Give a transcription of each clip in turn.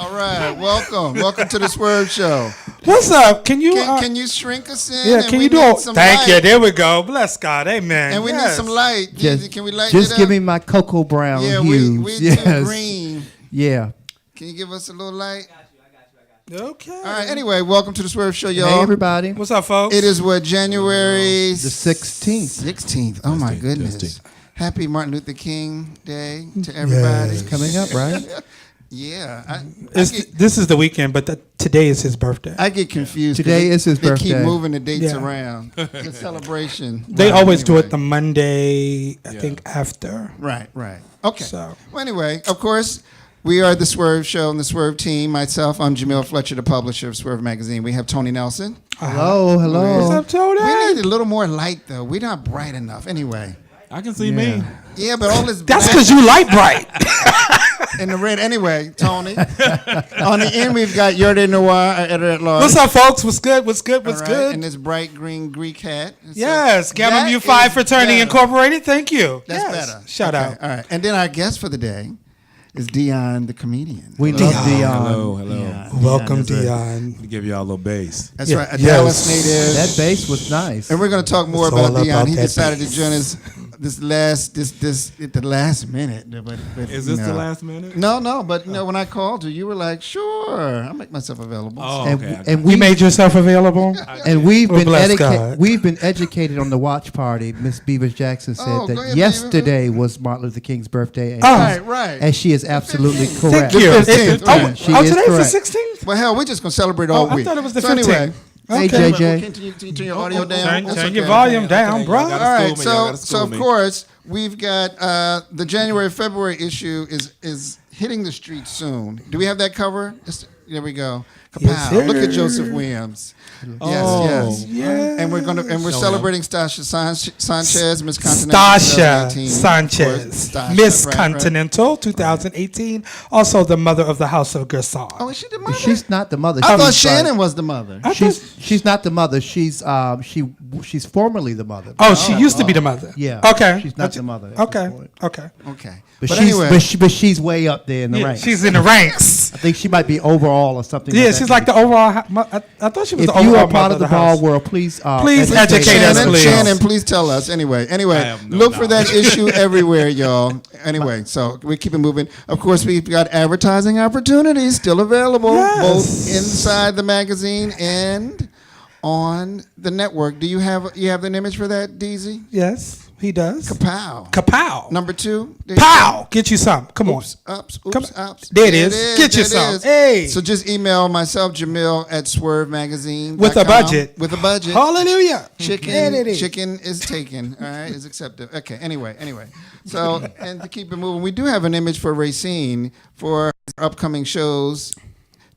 All right, welcome to the Swerve Show. What's up? Can you shrink us in? Yeah, can you do it? Thank you. There we go. Bless God. Amen. And we need some light. Can we light it up? Just give me my cocoa brown hues. We too green. Yeah. Can you give us a little light? I got you. Okay. All right. Anyway, welcome to the Swerve Show, y'all. Hey, everybody. What's up, folks? It is January the 16th. 16th. Oh my goodness. Happy Martin Luther King Day to everybody. It's coming up, right? Yeah. This is the weekend, but today is his birthday. I get confused. Today is his birthday. They keep moving the dates around. The celebration. They always do it the Monday, I think, after. Right. Okay. So. Well, anyway, of course, we are the Swerve Show and the Swerve team. Myself, I'm Jamil Fletcher, the publisher of Swerve Magazine. We have Tony Nelson. Hello. What's up, Tony? We need a little more light, though. We're not bright enough. Anyway. I can see me. Yeah, but all this That's because you light bright. in the red. Anyway, Tony. On the end, we've got Yerde Noir, our editor at large. What's up, folks? What's good? And this bright green Greek hat. Yes, Gamma Mu Phi Fraternity Incorporated. Thank you. That's better. Shout out. All right. And then our guest for the day is Dion, the comedian. We love Dion. Hello. Yeah, Welcome, Dion. To give y'all a little bass. That's right. A Dallas native. That bass was nice. And we're going to talk more It's all about Dion. about He that decided bass. to join us at the last minute. But Is this the last minute? No. But when I called you were like, "Sure, I'll make myself available." Oh, and, okay. and You we made yourself available? and we've Well, been bless God. we've been educated on the watch party. Miss Beavers Jackson said Oh, go that ahead, yesterday was Martin Luther King's birthday. And Right. And she is absolutely 15th. correct. Thank you. The 15th. She Oh, is today's correct. the 16th? Well, hell, we're just gonna celebrate all I week. thought it was the So anyway, 15th. Hey, Okay. JJ. Can you turn your audio down? Turn your volume down, bro. Y'all gotta All right, school me, y'all gotta so school of me. course we've got the January-February issue is hitting the streets soon. Do we have that cover? There we go. Yes, Kapow! Look sir. at Joseph Williams. Yes. Yeah. And we're celebrating Stasha Sanchez, Miss Continental. Stasha 2018. Sanchez, Of course, Stasha, Miss right. Continental, 2018. Also the mother of the House of Gerson. Oh, is she the mother? She's not the mother. I thought She's, Shannon was the mother. She's not the mother. She's formerly the mother. Oh, she used to be the mother. Yeah. Okay. She's not the mother. at Okay. this point. Okay. Okay. But anyway, she's way up there in the ranks. She's in the ranks. I think she might be overall or something. Yeah, like she's that. like the overall. I thought she was If the you overall are part mother of the house. ball world, please educate us, please. Shannon, please tell us. Anyway, have no look for that knowledge. issue everywhere, y'all. Anyway, so we keep it moving. Of course, we've got advertising opportunities still available, Yes. both inside the magazine and on the network. Do you have an image for that, DZ? Yes, he does. Kapow. Kapow. Number 2. Pow. Get you some. Come on. Ups, Come- ups. There it is. Get you some. Hey. So just email myself, Jamil, at swervemagazine.com. With a budget. With a budget. Hallelujah. There it is. Chicken is taken. All right, is accepted. Okay. Anyway. So, and to keep it moving, we do have an image for Racine for upcoming shows.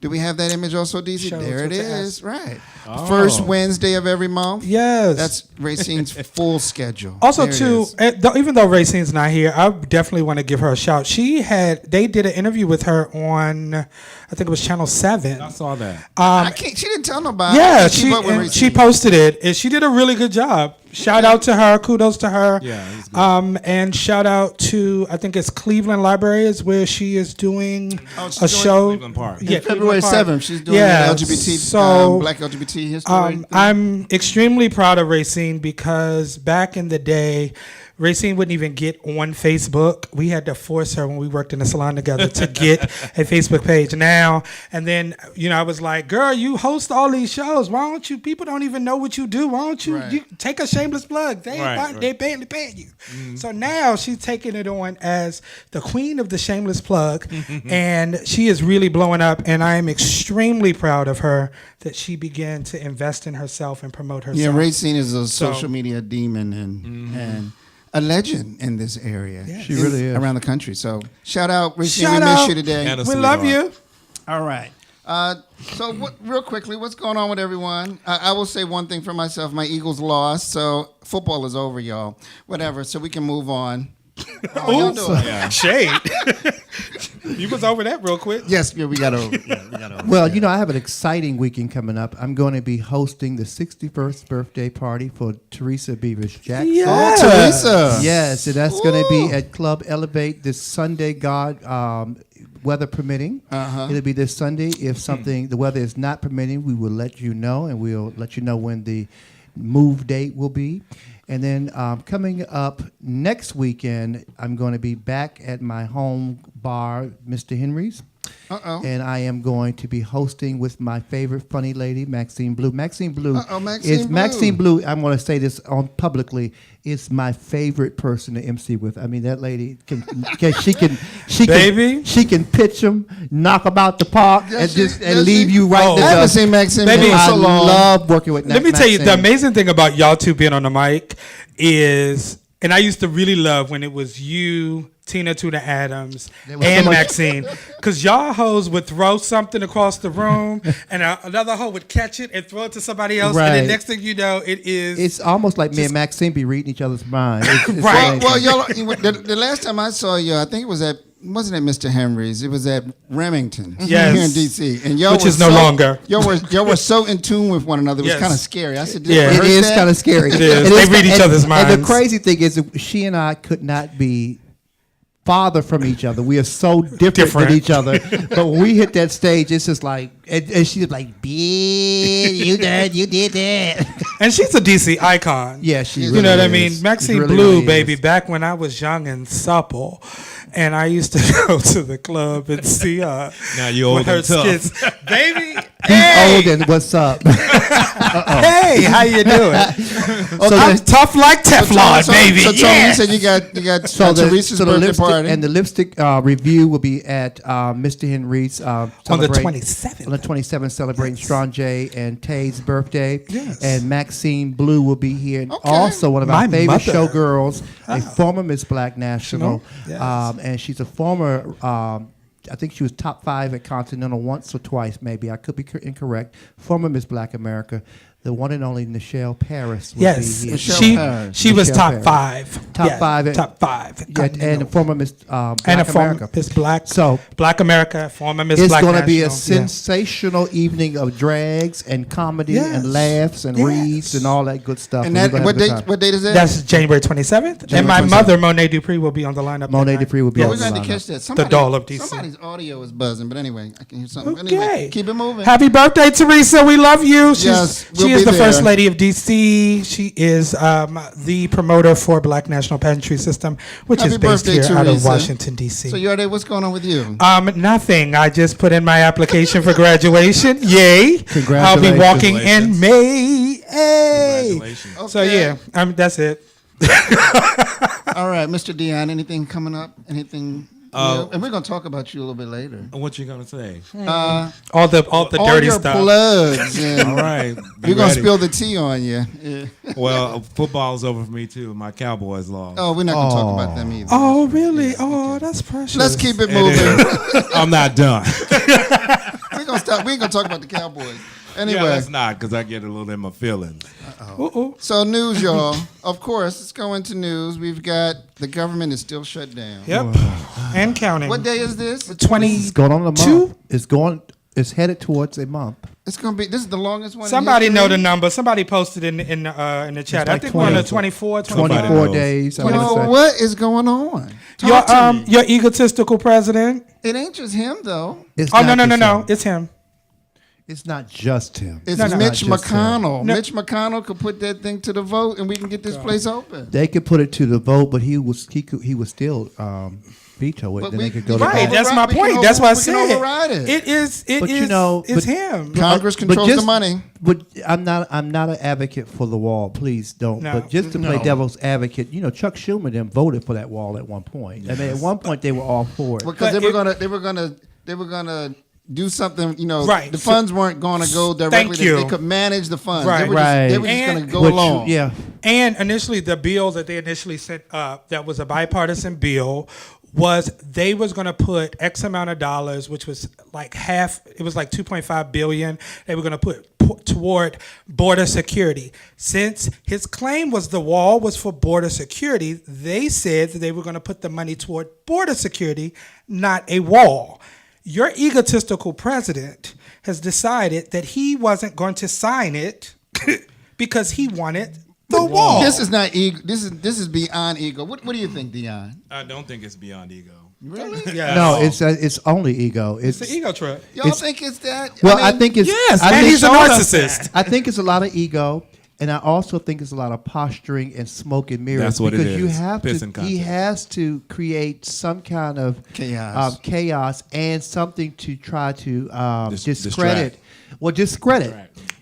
Do we have that image also, DC? Shows There it with the is. S. Right. Oh. First Wednesday of every month. Yes. That's Racine's full schedule. Also, There it too, is. even though Racine's not here, I definitely want to give her a shout. They did an interview with her on, I think it was Channel 7. I saw that. She didn't tell nobody. Yeah, I can't keep up with she Racine. posted it, and she did a really good job. Shout out to her, kudos to her. Yeah, it was good. And shout out to, I think it's Cleveland Library is where she is doing she's a doing show. Cleveland Park. Yeah, February Cleveland Park. 7th, she's doing Yeah, LGBT, so, Black LGBT history. I'm extremely proud of Racine because back in the day, Racine wouldn't even get on Facebook. We had to force her when we worked in the salon together to get a Facebook page now. And then, I was like, girl, you host all these shows. Why don't you, people don't even know what you do. Why don't you, Right. you take a shameless plug? They barely paying you. So now she's taking it on as the queen of the shameless plug. And she is really blowing up. And I am extremely proud of her that she began to invest in herself and promote herself. Yeah, Racine is a social media demon and a legend in this area. Yes. She really is. Around the country. So shout out, Racine. Shout we miss out. you today. And a We love sweetheart. you. All right. So real quickly, what's going on with everyone? I will say one thing for myself. My Eagles lost, so football is over, y'all. Whatever, so we can move on. How y'all doing? Yeah. Shade. You was over that real quick. Yes, yeah, we got over. Well, I have an exciting weekend coming up. I'm going to be hosting the 61st birthday party for Teresa Beavers Jackson. Yeah. Teresa. Yes, and that's going to be at Club Elevate this Sunday. God, weather permitting. It'll be this Sunday. If the weather is not permitting, we will let you know, and we'll let you know when the move date will be. And then coming up next weekend, I'm going to be back at my home bar, Mr. Henry's. And I am going to be hosting with my favorite funny lady, Maxine Blue. Maxine Blue Maxine Blue. I'm going to say this publicly. Is my favorite person to MC with. I mean, that lady can she can pitch them, knock them out the park, and leave you right there. I haven't seen Maxine Baby, for so long. I love working with. Let me tell you, the amazing thing about y'all two being on the mic is, and I used to really love when it was you, Tina Tuna Adams, and Maxine, because y'all hoes would throw something across the room, and another hoe would catch it and throw it to somebody else, and the next thing you know, it's almost like me and Maxine be reading each other's minds. It's right. Well, y'all, the last time I saw you, I think it was wasn't at Mr. Henry's? It was at Remington here in D.C. And y'all which is no longer. Y'all were so in tune with one another. It was kind of scary. I said, it is kind of scary. It is. They read each other's minds. And the crazy thing is, she and I could not be farther from each other. We are so different than each other. But when we hit that stage, it's just like, and she's like, you did that. And she's a DC icon. Yeah, she You really know what I is. mean? Maxine Really, Blue, really baby, is. back when I was young and supple. And I used to go to the club and see her. Now you old with her and tough. skits. Baby, He's hey, old and what's up? hey, how you doing? I'm tough like Teflon, baby. So Tony, yeah. you said you got Teresa's the birthday lipstick, party. and the lipstick review will be at Mr. Henry's on the celebrate- 27th. On the 27th, celebrating Strong J and Tay's birthday. Yes. And Maxine Blue will be here. And Okay. also, one of our My favorite mother. showgirls, a former Miss Black National. Yes. And she's a former, I think she was top 5 at Continental once or twice, maybe. I could be incorrect. Former Miss Black America. The one and only Nichelle Paris will Yes, be here. she was Michelle top Paris. 5. Top Yeah, 5 top 5. Yeah, and a former Miss Black and a former America. Miss Black. So Black America, former Miss it's Black. going to be a National. Yeah. sensational evening of drags and comedy Yes. and laughs and Yes. reads and all that good stuff. and we're that gonna what have a good date? time. What date is that? That's January 27th. And my 27th. mother, Monet Dupree, will be on the lineup. Monet that night. Dupree will be We're on going the to catch lineup. that. doll of DC. Somebody's audio is buzzing, but anyway, I can hear something. Okay. Anyway, keep it moving. Happy birthday, Teresa. We love you. Yes, we'll she is be the first there. lady of DC. She is the promoter for Black National Pageantry System, which Happy is based birthday, here out of Teresa. Washington, D.C. So, Yarde, what's going on with you? Nothing. I just put in my application for graduation. Yay. I'll be walking in May. Hey. Congratulations. So, yeah, that's it. All right, Mr. Dion, anything coming up? Anything new? And we're going to talk about you a little bit later. What you gonna say? All the All dirty your stuff. plugs. And All right. we're going to spill the tea on you. Yeah. Well, football's over for me too. My Cowboys lost. Oh, we're not going to talk about them either. Oh, really? Oh, that's precious. Let's keep it And moving. I'm not done. We're going to stop. We ain't going to talk about the Cowboys. Anyway, Yeah, that's not because I get a little in my feelings. so news, y'all. Of course, let's go into news. We've got the government is still shut down. Yep. And counting. What day is this? 20. It's going on a month. It's headed towards a month. It's going to be. This is the longest one. in Somebody history. know the number. Somebody posted in the chat. like I think we're on the 24 24, 25. 24 knows. days. I You wanna know say. what is going on? Talk to me. Your egotistical president. It ain't just him though. It's Oh, not no. just him. It's him. It's not just him. It's No, no. Mitch Not just him. McConnell. No. Mitch McConnell could put that thing to the vote, and we can get this place open. They could put it to the vote, but he was still veto it. But then we- they could go to Right. vote. That's my We can point. That's why I we can said override it. It is. It But is. you know, it's but- him. Congress But controls just- the money. But I'm not an advocate for the wall. Please don't. No. But just to play devil's advocate, Chuck Schumer them voted for that wall at one point. I mean, at one point they were all for it. Because But they were gonna do something. Right. The funds weren't going to go directly. Thank you. They could manage the funds. Right. They were Right. just And- going to go Which- along. Yeah. And initially, the bill that they initially sent up, that was a bipartisan bill, was they was going to put X amount of dollars, which was like half. It was like 2.5 billion. They were going to put toward border security. Since his claim was the wall was for border security, they said that they were going to put the money toward border security, not a wall. Your egotistical president has decided that he wasn't going to sign it because he wanted the wall. This is not ego. This is beyond ego. What do you think, Dion? I don't think it's beyond ego. Really? Yeah. No, it's only ego. It's the ego trip. Y'all think it's that? Well, I think it's Yes, I and think he's a narcissist. I think it's a lot of ego, and I also think it's a lot of posturing and smoke and mirrors. That's what it because you is. have Piss to. and He contest. has to create some kind of chaos and something to try to discredit. Well, discredit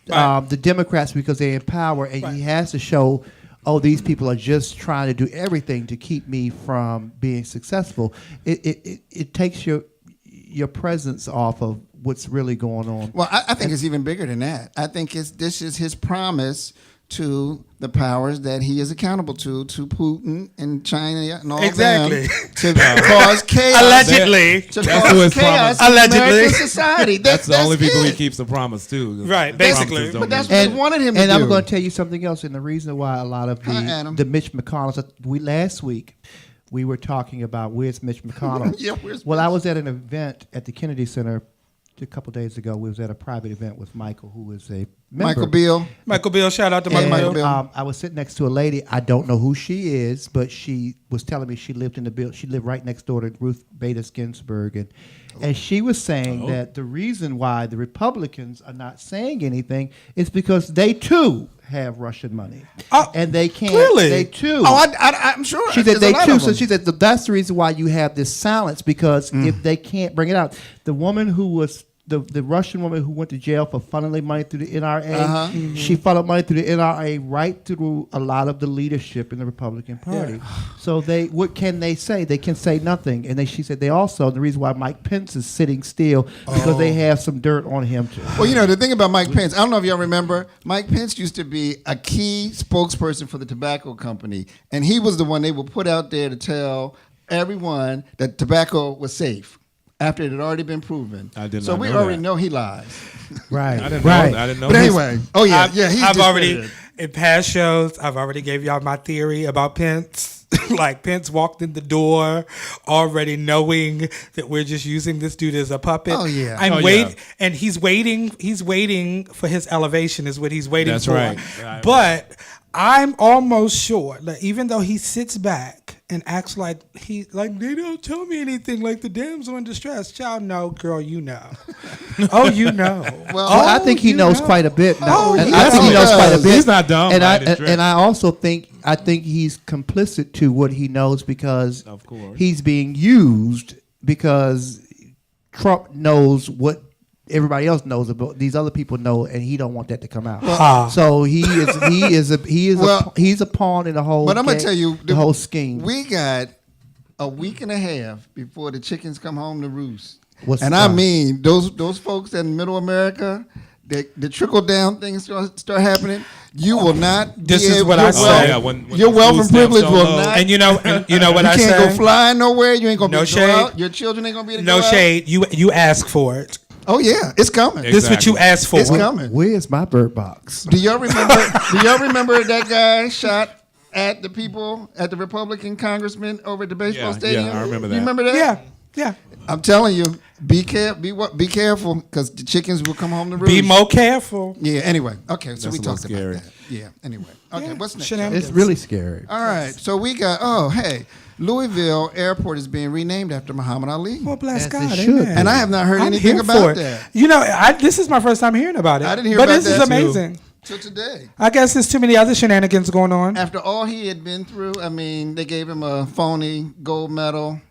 the Democrats because they're in power, and he has to show. Oh, these people are just trying to do everything to keep me from being successful. It takes your presence off of what's really going on. Well, I think it's even bigger than that. I think this is his promise to the powers that he is accountable to Putin and China and all Exactly. them, to cause chaos. Allegedly. To That's cause who his chaos promise- in Allegedly. American society. That's the only people he it. keeps the promise to. Right, Promises basically. don't But that's mean what they wanted him to And do. I'm going to tell you something else. And the reason why a lot of Hi, Adam. the Mitch McConnells, last week we were talking about where's Mitch McConnell. Yeah, where's Well, Mitch? I was at an event at the Kennedy Center a couple days ago. We was at a private event with Michael, who is a member. Michael Beale. Michael Bill, shout out to And, Michael Bill. I was sitting next to a lady. I don't know who she is, but she was telling me she lived in the building. She lived right next door to Ruth Bader Ginsburg, and she was saying that the reason why the Republicans are not saying anything is because they too have Russian money, and they can't. Clearly. They too. Oh, I'm sure. She said There's they a lot too. of So them. she said that's the reason why you have this silence, because if they can't bring it out, the woman who was the Russian woman who went to jail for funneling money through the NRA, she funneled money through the NRA right through a lot of the leadership in the Republican Party. So what can they say? They can say nothing. And she said they also, the reason why Mike Pence is sitting still, because they have some dirt on him too. Well, the thing about Mike Pence, I don't know if y'all remember, Mike Pence used to be a key spokesperson for the tobacco company, and he was the one they would put out there to tell everyone that tobacco was safe after it had already been proven. I did so not we know already that. know he lies. Right. I didn't right. know. I didn't know. But this. anyway, he's I've already discredited. in past shows. I've already gave y'all my theory about Pence. Like Pence walked in the door, already knowing that we're just using this dude as a puppet. Oh, yeah. I'm Oh, waiting, yeah. and he's waiting. He's waiting for his elevation. Is what he's waiting That's for. right. But I'm almost sure that even though he sits back and acts like they don't tell me anything, like the damsel in distress. Child, no, girl, you know. Oh, you know. Well, Oh, I think he knows quite a bit now. Oh, And yes, I think he he knows quite a does. bit. He's not dumb And by any stretch. I also think he's complicit to what he knows, because Of course. he's being used because Trump knows what everybody else knows about these other people know, and he don't want that to come out. So he's a pawn in the whole. But I'm gonna game, tell you, the whole scheme. We got a week and a half before the chickens come home to roost. What's And the I time? mean, those folks in Middle America, the trickle down things start happening. You will not. This be is able- what your I say. wealth- Yeah, when your the wealth food and stamps privilege don't will load. not. And you know what I you say? can't go flying nowhere. You ain't gonna No be able to go shade. out. Your children ain't gonna be able to No go out. shade. You ask for it. Oh yeah, it's coming. Exactly. This is what you asked for. It's coming. Where's my bird box? Do y'all remember that guy shot at the people, at the Republican congressman over at the baseball Yeah, stadium? yeah, I remember that. You remember that? Yeah. I'm telling you, be careful, because the chickens will come home to roost. Be more careful. Yeah. Anyway, okay. So That's we a little talked scary. about that. Yeah. Anyway, okay. Yeah, What's next? shenanigans. It's really scary. All right. So we got. Louisville Airport is being renamed after Muhammad Ali, Well, bless As they God. should. Amen. and I have not heard I'm anything here about for it. that. This is my first time hearing about it. I didn't hear but about this is that, too. amazing. So today, I guess there's too many other shenanigans going on. after all he had been through, I mean, they gave him a phony gold medal.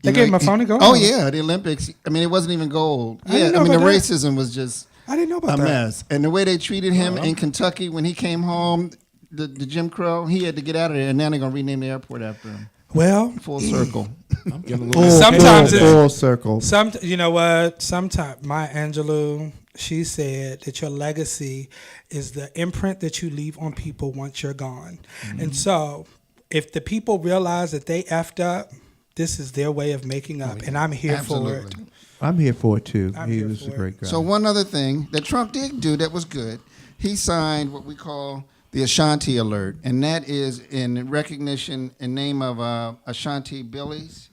They gave him a phony gold Oh medal? yeah, the Olympics. I mean, it wasn't even gold. I didn't know I mean, the about that. racism was just I didn't know about a that. mess. And the way they treated him in Kentucky when he came home, the Jim Crow, he had to get out of there, and now they're gonna rename the airport after him. Well, Full circle. I'm getting a little Sometimes it's- full circle. you know what? Sometimes Maya Angelou, she said that your legacy is the imprint that you leave on people once you're gone. And so, if the people realize that they effed up, this is their way of making up, and I'm here for it. Absolutely. I'm here for it too. I'm He here was for a it. great guy. So one other thing that Trump did do that was good, he signed what we call the Ashanti Alert, and that is in recognition in name of Ashanti Billies.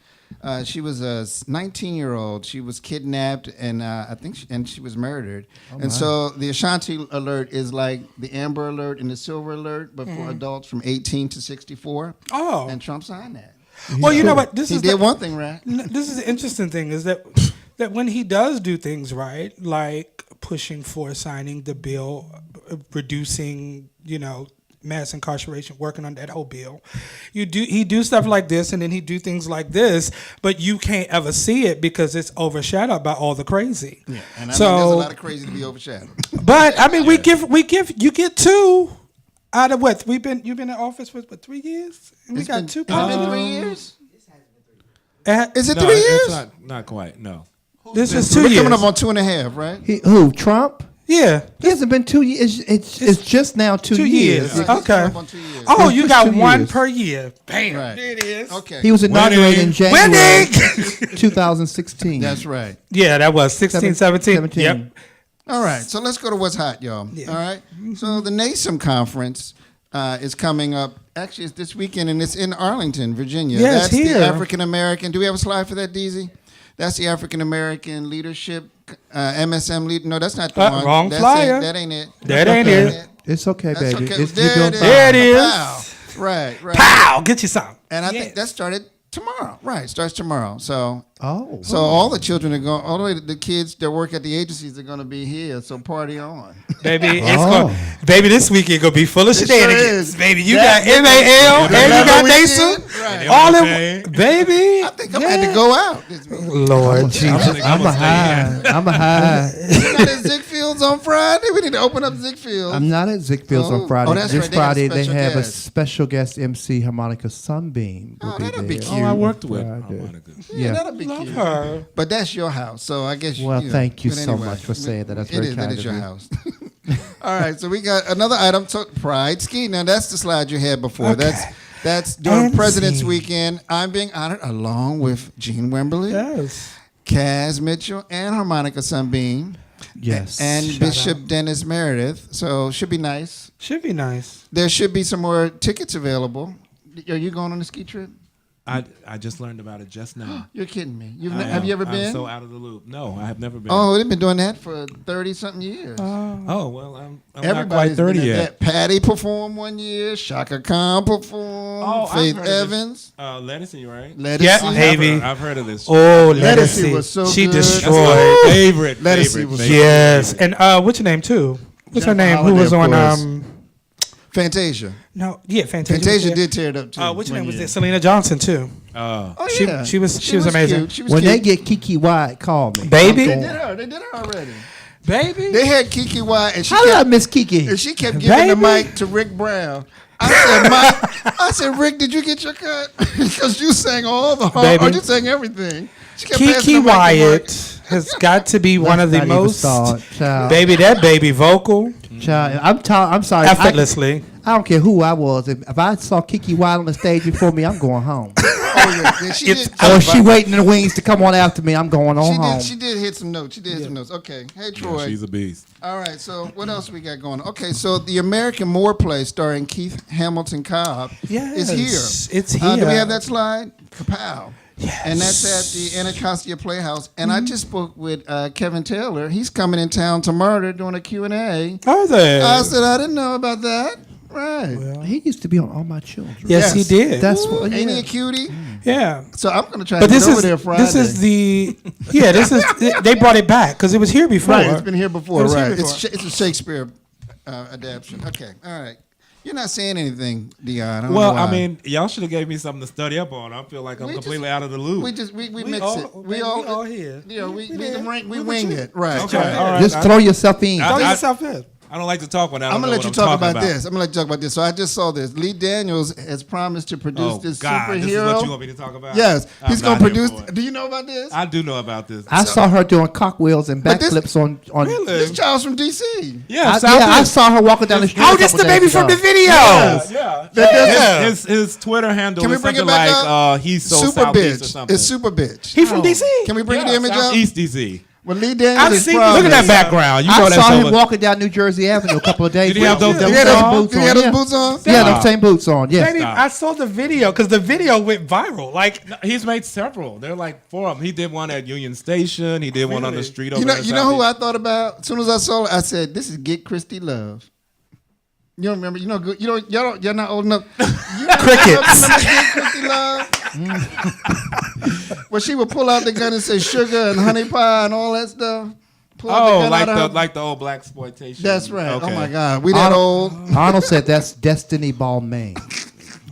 She was a 19-year-old. She was kidnapped, and I think she was murdered. And so the Ashanti Alert is like the Amber Alert and the Silver Alert, but for adults from 18 to 64. Oh. And Trump signed that. Well, you know what? This He is did one thing right. This is the interesting thing is that when he does do things right, like pushing for signing the bill, reducing, mass incarceration, working on that whole bill, he do stuff like this, and then he do things like this, but you can't ever see it because it's overshadowed by all the crazy. Yeah, and so there's a lot of crazy to be overshadowed. But I mean, we give you get 2 out of what you've been in office for 3 years, and we got 2. It's been 3 years. Is it No, 3 years? It's not quite. No. This is 2 We're years. coming up on 2.5, right? Who? Trump? Yeah. He hasn't been 2 years. It's just now 2 2 years. years. Right, he's Okay. coming up on 2 years. Oh, It's you just got 2 1 years. per year. Bam. Right. There it is. Okay. He was inaugurated in January Winning. 2016. That's right. Yeah, that was 16, 17. 17. Yep. All right, so let's go to what's hot, y'all. Yeah. All right, so the NASM conference is coming up. Actually, it's this weekend, and it's in Arlington, Virginia. Yeah, That's it's here. the African American. Do we have a slide for that, DZ? That's the African American Leadership MSM lead. No, that's not the one. Wrong That's flyer. It. That ain't it. That That's ain't okay. it. It's okay, That's baby. okay. It's, There you're doing it is. fine. There it is. Wow. Right. Pow! Get you some. And I Yeah. think that started tomorrow. Right, starts tomorrow. So Oh. So all the children are going, all the kids that work at the agencies are going to be here. So party on. Baby, Oh. baby, this weekend gonna be full of It shenanigans. sure is. Baby, you That- got MAL and you got weekend. NASM. Right. All Okay. in, baby. I think I'm had to go out this weekend. Lord Jesus. I'm a high. I'm a high. You're not at Ziegfeld's on Friday? We need to open up Ziegfeld's. I'm not at Ziegfeld's Oh. on Friday. Oh, that's this right. They got a Friday they special have a guest. special guest MC, Harmonica Sunbeam. will Oh, that'll be there. cute. Oh, I worked with Friday. harmonica. Yeah, that'll be Love cute. her. But that's your house, so I guess Well, you know, thank you but so anyway, much for saying that. That's it very is, kind That is of your you. house. All right, so we got another item. Pride Ski. Now that's the slide you had before. Okay. That's during And President's ski. Weekend. I'm being honored along with Gene Wemberly, Yes. Kaz Mitchell, and Harmonica Sunbeam. Yes. And Shout Bishop Dennis Meredith. So should be nice. Should be nice. There should be some more tickets available. Are you going on a ski trip? I just learned about it just now. You're kidding me. I Have you ever am. been? I'm so out of the loop. No, I have never been. Oh, they've been doing that for 30-something years. Oh, well, I'm not Everybody's quite 30 been at yet. that. Patty performed one year. Shaka Khan performed. Oh, I've Faith heard of this. Evans. Lettucey, right? Lettucey. Yeah, I've Baby. heard of this. Oh, Lettucey Lettucy was so she good. That's destroyed. my favorite. Lettucey was so Yes. And what's your name too? What's her Jennifer name? Who was Holiday, on of course. Fantasia. Fantasia. Fantasia was did tear it up too. there. What's your one name? Was year. there? Selena Johnson too. Oh She- yeah, she was amazing. Cute. She was When cute. they get Kiki White, call me. Baby. They did her already. Baby. They had Kiki White, and she How did I kept, miss Kiki? and she kept giving the Baby. mic to Rick Brown. I said, Mike, I said, Rick, did you get your cut? Because you sang all the hard, Baby. or you sang everything. She kept passing Kiki the mic to Rick. Wyatt has got to be one Let's of the not even most start, child. baby. That baby vocal Child, I'm sorry. effortlessly. I don't care who I was. If I saw Kiki White on the stage before me, I'm going home. Oh, yeah. She It's- did. Or if she waiting in the wings to come on after me, I'm going on home. She did hit some notes. She did hit some notes. Okay. Hey, Troy. Yeah, she's a beast. All right. So what else we got going on? Okay. So the American Moore play starring Keith Hamilton Cobb is Yes, here. it's Do we here. have that slide? Kapow. Yes. And that's at the Anacostia Playhouse. And I just spoke with Kevin Taylor. He's coming in town tomorrow. They're doing a Q&A. Are they? I said, I didn't know about that. Right. He used to be on All My Children. yes, he yes. did. That's what. Ain't he Yeah. a cutie? yeah. So I'm going to try But to get this over is there Friday. this is the this is they brought it back because it was here before. Right, it's been here before, It was here right. before. It's a Shakespeare adaptation. Okay, all right. You're not saying anything, Dion. I don't Well, know why. I mean, y'all should have gave me something to study up on. I feel like I'm We just- completely out of the loop. we mix all- it. we all here. You know, we there. wing it. Right. Okay, right. all right. Just throw yourself in. I- Throw yourself in. I don't like to talk when I don't I'm know gonna let what you I'm talk talking about this. I'm gonna let you talk about this. So I just saw this. Lee Daniels has promised to produce Oh, this God. superhero. This is what you want me to talk about? Yes, I'm he's gonna not here produce. for it. Do you know about this? I do know about this. I saw her doing cockwheels and But this- backflips on. This child's from DC. Yeah, I, South yeah, I End. saw her walking down the street. Oh, a this couple the baby days from ago. the video. Yeah. Yeah. His Twitter handle Can we is bring it something back like up? he's so Super Southeast or bitch. something. It's super bitch. He from DC. Can we bring the image up? Southeast DC. Well, Lee Daniels I've is seen- promised. Look at that background. You know I that's saw him over. walking down New Jersey Avenue a couple of days Did he have ago. those Did he boots have on? those, did he have those boots on? Yeah, those same boots on. Yes. Baby, I saw the video because the video went viral. Like, No, he's made several. They're like 4 of them. He did one at Union Station. He did one on the street over You know who Southeast. I thought about? As soon as I saw it, I said, "This is Get Christy Love." You don't remember? You know, you're not old enough. You Crickets. Remember Get Christy Love? Where she would pull out the gun and say sugar and honey pie and all that stuff. Pull out the gun out of her- like the old black exploitation. That's right. Okay. Oh my God, we that old. Arnold said that's Destiny Balmain.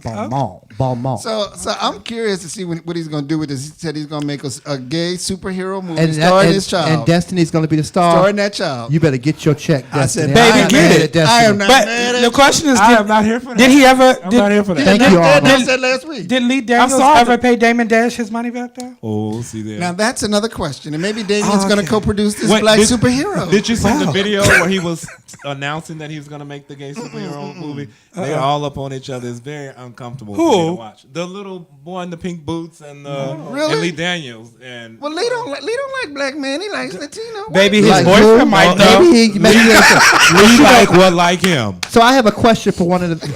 Balmain. So I'm curious to see what he's going to do with this. He said he's going to make a gay superhero movie starring his child. And Destiny's going to be the star. Starring that child. You better get your check, Destiny. baby, I am get mad it. at Destiny. I am not But mad at the question is, I am not here for that. did he ever? I'm not here for that. Thank That- you, that- Arnold. I said last week. Did Lee Daniels saw ever the- pay Damon Dash his money back there? Oh, see there. Now that's another question, and maybe Damien's going to okay. co-produce this Wait, black did- superhero. Did you see the video where he was announcing that he was going to make the gay superhero movie? They're all up on each other. It's very uncomfortable for me Who? to watch. The little boy in the pink boots and Really? and Lee Daniels and Well, Lee don't like black men. He likes Latino. Baby, his Like boyfriend who? might though. Maybe he Lee like what like him. So I have a question for one of the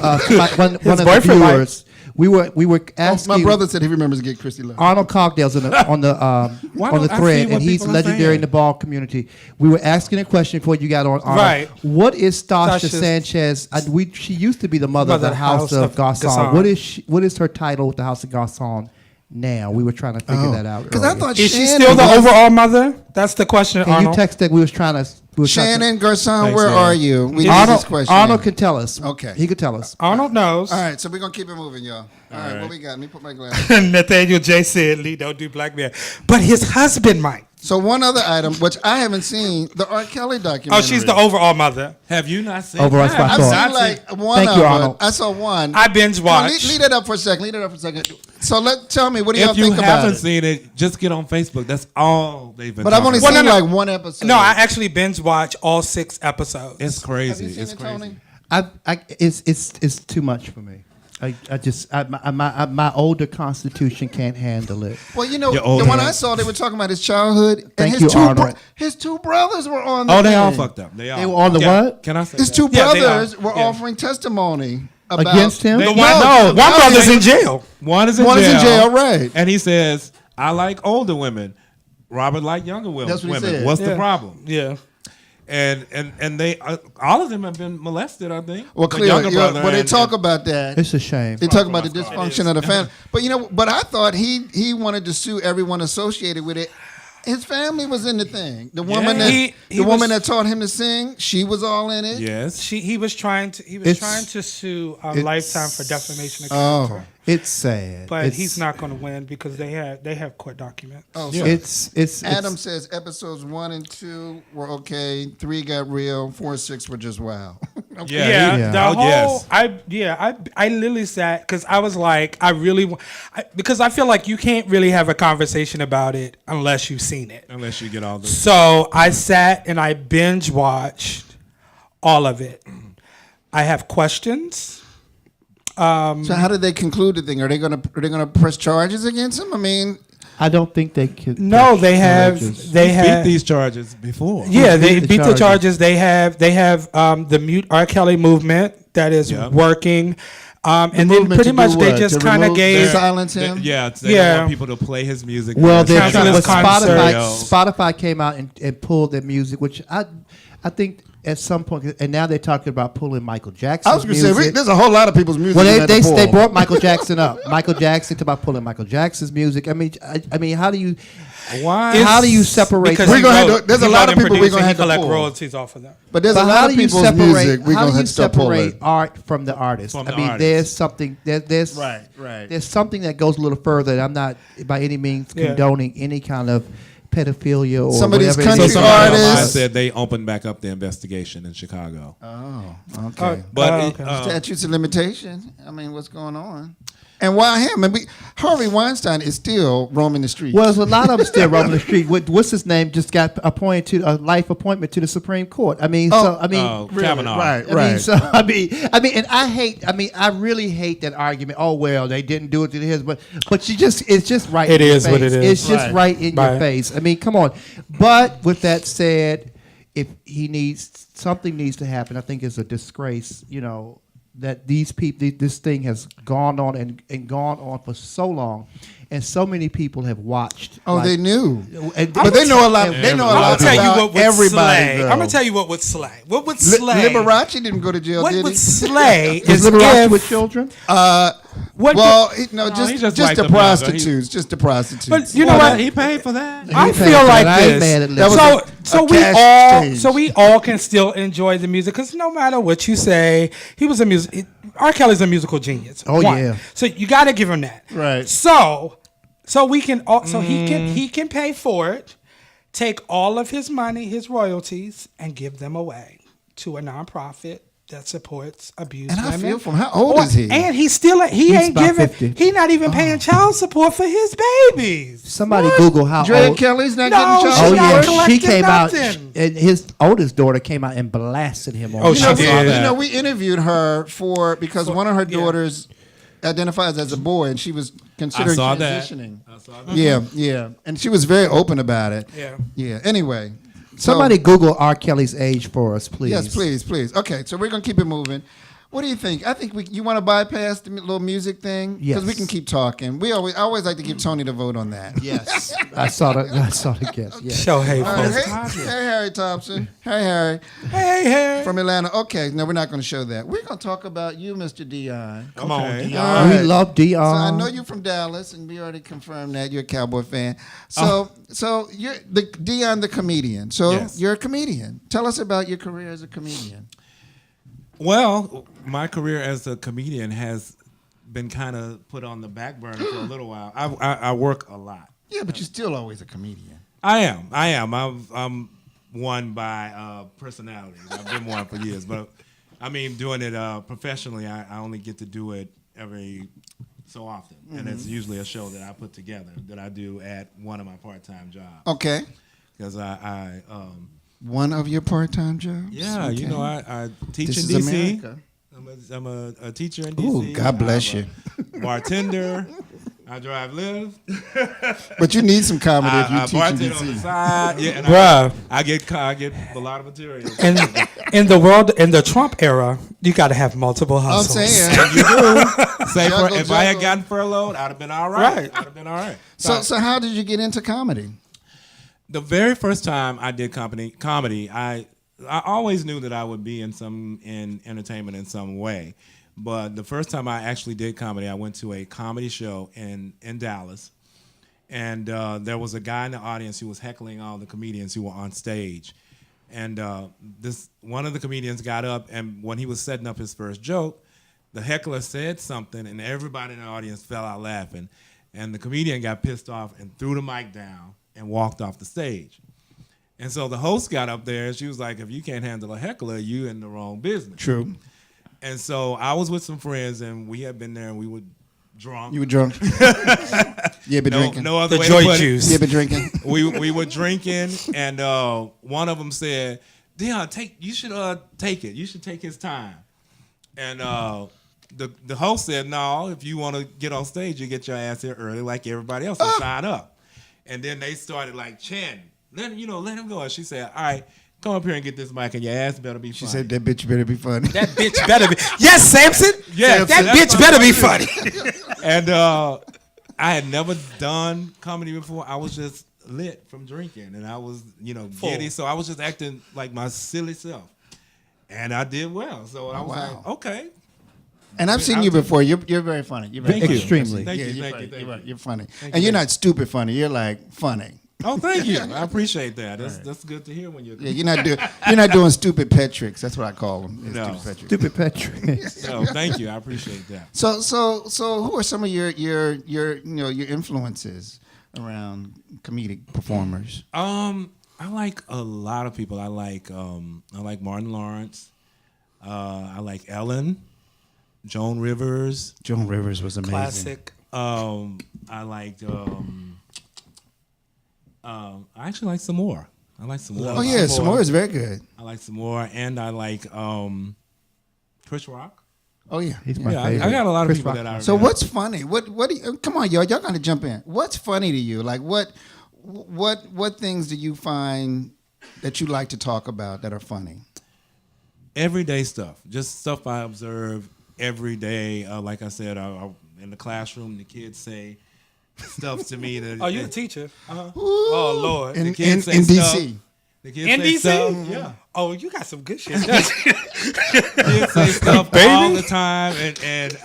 one of the boyfriend might- viewers. We were Oh, asking. my brother said he remembers to get Chrissy Love. Arnold Cogdale's on the Why on the don't I thread, see and what he's people are legendary saying? in the ball community. We were asking a question before you got on. Arnold. Right. What is Stasha Tasha's- Sanchez? She used to be the mother of the House of Garcon. Garcon. What is her title with the House of Garcon now? We were trying to figure that out. Because I earlier. thought Is she Shannon still the was- overall mother? That's the question, Can you Arnold. text that? We was trying to. Shannon Garcon, Thanks, where man. are you? We need this Arnold, question. Arnold can tell us. Okay. He could tell us. Arnold knows. All right, so we're gonna keep it moving, y'all. All right, what we got? Let me put my glasses. Nathaniel J said Lee don't do black men, but his husband might. So one other item, which I haven't seen, the R. Kelly documentary. Oh, she's the overall mother. Have you not seen? Overall I have spot on. I've not seen like one Thank of you, them. Arnold. I saw one. I binge Come on, watched. leave that up for a second. So tell me, what do y'all If you think about haven't it? seen it, just get on Facebook. That's all they've been. But I've only talking seen about. no. like one episode. No, I actually binge watched all 6 episodes. It's crazy. Have you seen It's it, crazy. Tony? It's too much for me. My older constitution can't handle it. Well, you know, Your old the one man. I saw, they were talking about his childhood. And Thank his you, two Arnold. his two brothers were on the Oh, they all thing. fucked up. They all. They were on the Yeah. what? Can I say His that? two Yeah, they brothers are. were Yeah. offering testimony about Against him? They- The No, one brother's in jail. One is in One jail. is in jail, right? And he says, "I like older women. Robert liked younger women. That's what he said. What's the Yeah. problem?" Yeah. And they all of them have been molested. I think. Well, The clearly, younger brother when they and- talk about that, It's a shame. they talk about the It dysfunction of the family. But I thought he wanted to sue everyone associated with it. His family was in the thing. The woman Yeah. that He the woman was- that taught him to sing, she was all in it. Yes. He was trying to sue Lifetime for defamation of character. It's sad. But It's- he's not going to win because they have court documents. Oh, so It's Adam says episodes 1 and 2 were okay. 3 got real. 4 and 6 were just wow. Okay. Yeah, Yeah. the Oh, whole yes. I literally sat because I was like because I feel like you can't really have a conversation about it unless you've seen it. Unless you get all the. So I sat and I binge watched all of it. I have questions. So how did they conclude the thing? Are they gonna press charges against him? I mean, I don't think they could. No, they charges. have beat these charges before. Yeah, they beat the beat the charges. charges. They have the Mute R. Kelly movement that is Yeah. working. And then movement pretty to much do they what? just To kind of remove- gave. to silence him? They Yeah. don't want people to play his music. Well, They're they're Countless but concerts. Spotify came out and pulled their music, which I think at some point, and now they're talking about pulling Michael Jackson's I was gonna music. say there's a whole lot of people's music. Well, in that they pool. brought Michael Jackson up. Michael Jackson talk about pulling Michael Jackson's music. I mean, how do you Why? how do you separate? Because that? We're he gonna have wrote- to- there's a he lot wrote of and people we're produced gonna and have to collect pull. royalties off of that. But there's But a lot how of do you people's separate? music we're How gonna do you have to start pulling. separate art from the artist? From I the mean, artist. there's something. There's Right. There's something that goes a little further. And I'm not by any means Yeah. condoning any kind of pedophilia or Some of these whatever it country is. somebody online artists- said they opened back up the investigation in Chicago. Oh, okay. But okay. Statutes of limitation. I mean, what's going on? And why him? And Harvey Weinstein is still roaming the streets. Well, there's a lot of them still roaming the street. What's his name? Just got appointed to a life appointment to the Supreme Court. I mean, Kavanaugh. right. I mean, and I really hate that argument. Oh well, they didn't do it to his, but it's just right. It in your is what face. it is. It's just right in your Right. face. I mean, come on. But with that said, if something needs to happen, I think it's a disgrace. that these people, this thing has gone on and gone on for so long, and so many people have watched. Oh, they knew, and, but they know a lot. They know a I'm lot gonna tell you about what would everybody. slay. Though. I'm gonna tell you what would slay. What would slay? Liberace didn't go to jail, What did would he? slay is is Liberace if with children? what Well, the- he just liked the them younger. prostitutes, just the prostitutes. But you know Well, what? he paid for that. I He paid feel for like that. I ain't mad this. at That was Liberace. So a we cash all exchange. we all can still enjoy the music because no matter what you say, he was a music. R. Kelly's a musical genius. Oh, One. yeah. So you got to give him that. Right. So we can all, so he can pay for it, take all of his money, his royalties, and give them away to a nonprofit that supports abused And I women. feel from how old is he? And he's still he ain't about giving. 50. He not even paying child support for his babies. Somebody Google how Dre old. Kelly's not No, getting she's child Oh not yeah, support? she collecting came out, nothing. and his oldest daughter came out and blasted him on. Oh, the she You know, did. you know, we interviewed her because one of her yeah. daughters identifies as a boy, and she was considering saw that. transitioning. I saw that. Yeah, and she was very open about it. Yeah. Anyway, so- Somebody Google R. Kelly's age for us, please. Yes, please. Okay, so we're gonna keep it moving. What do you think? I think you want to bypass the little music thing because we Yes. can keep talking. I always like to give Tony the vote on that. Yes, I saw the guess. Yes. Show hateful. All right, hey, Harry Thompson. Hey, Harry. Hey, Harry. From Atlanta. Okay, no, we're not going to show that. We're going to talk about you, Mr. Dion. Come on, All Dion. right. We love Dion. So I know you're from Dallas, and we already confirmed that you're a Cowboy fan. So you're the Dion, the comedian. So Yes. you're a comedian. Tell us about your career as a comedian. Well, my career as a comedian has been kind of put on the back burner for a little while. I work a lot. Yeah, but you're still always a comedian. I am. I'm one by personality. I've been one for years, but I mean, doing it professionally, I only get to do it every so often, and it's usually a show that I put together that I do at one of my part-time jobs. Okay. Because I One of your part-time jobs? yeah, Okay. you know, I teach This in is DC. America. I'm a teacher in DC. Ooh, God bless you. Bartender. I drive Lyft. But you need some comedy if I you teach in bartend on the DC. side. Yeah, and Bruh. I get a lot of material. And in the Trump era, you got to have multiple I'm hustles. saying. You do. Say Juggle, if I had juggle. gotten furloughed, I'd have been all right. Right. I'd have been all right. So how did you get into comedy? The very first time I did comedy, I always knew that I would be in entertainment in some way. But the first time I actually did comedy, I went to a comedy show in Dallas, and there was a guy in the audience who was heckling all the comedians who were on stage. And one of the comedians got up, and when he was setting up his first joke, the heckler said something, and everybody in the audience fell out laughing. And the comedian got pissed off and threw the mic down and walked off the stage. And so the host got up there, and she was like, if you can't handle a heckler, you in the wrong business. True. And so I was with some friends, and we had been there, and we were drunk. You were drunk. You been drinking. No other The way joy to put juice. You been drinking. it. We were drinking, and one of them said, "Dion, you should take it. You should take his time." And the host said, "No, if you want to get on stage, you get your ass here early, like everybody else, and sign up." And then they started like chanting, let him go. And she said, "All right, come up here and get this mic, and your ass better be." She funny." said that bitch better be funny. That bitch better be. Yes, Samson. Yes, that that's bitch what better I be wanted. funny. And I had never done comedy before. I was just lit from drinking, and I was, giddy. So I was just acting like my silly self, and I did well. So I was wow. like, okay. And I've seen you before. You're very funny. You're very Thank you. Extremely. Thank Yeah, you. you're Thank funny. you. Thank You're you. right. You're funny. Thank And you. you're not stupid funny. You're like funny. Oh, thank you. I appreciate that. That's good to hear when you're. Yeah, you're not doing stupid pet tricks. That's what I call them. It's No. Stupid pet tricks. Stupid Patrick. No, thank you. I appreciate that. So who are some of your influences around comedic performers? I like a lot of people. I like Martin Lawrence. I like Ellen, Joan Rivers. Joan Rivers was amazing. Classic. I liked. I actually like some more. I like some more. Oh yeah, Samora is very good. I like some more, and I like Chris Rock. Oh yeah. He's my Yeah, favorite. I got a lot of Chris people Rock. that I. So what's funny? What do you, come on, y'all gotta jump in. What's funny to you? Like what things do you find that you like to talk about that are funny? Everyday stuff, just stuff I observe every day. Like I said, in the classroom, the kids say stuff to me. That, Oh, you're a teacher. Oh, Lord. In kids say DC. The kids In say DC? stuff. Yeah. Oh, you got some good shit. Kids say stuff all the time, and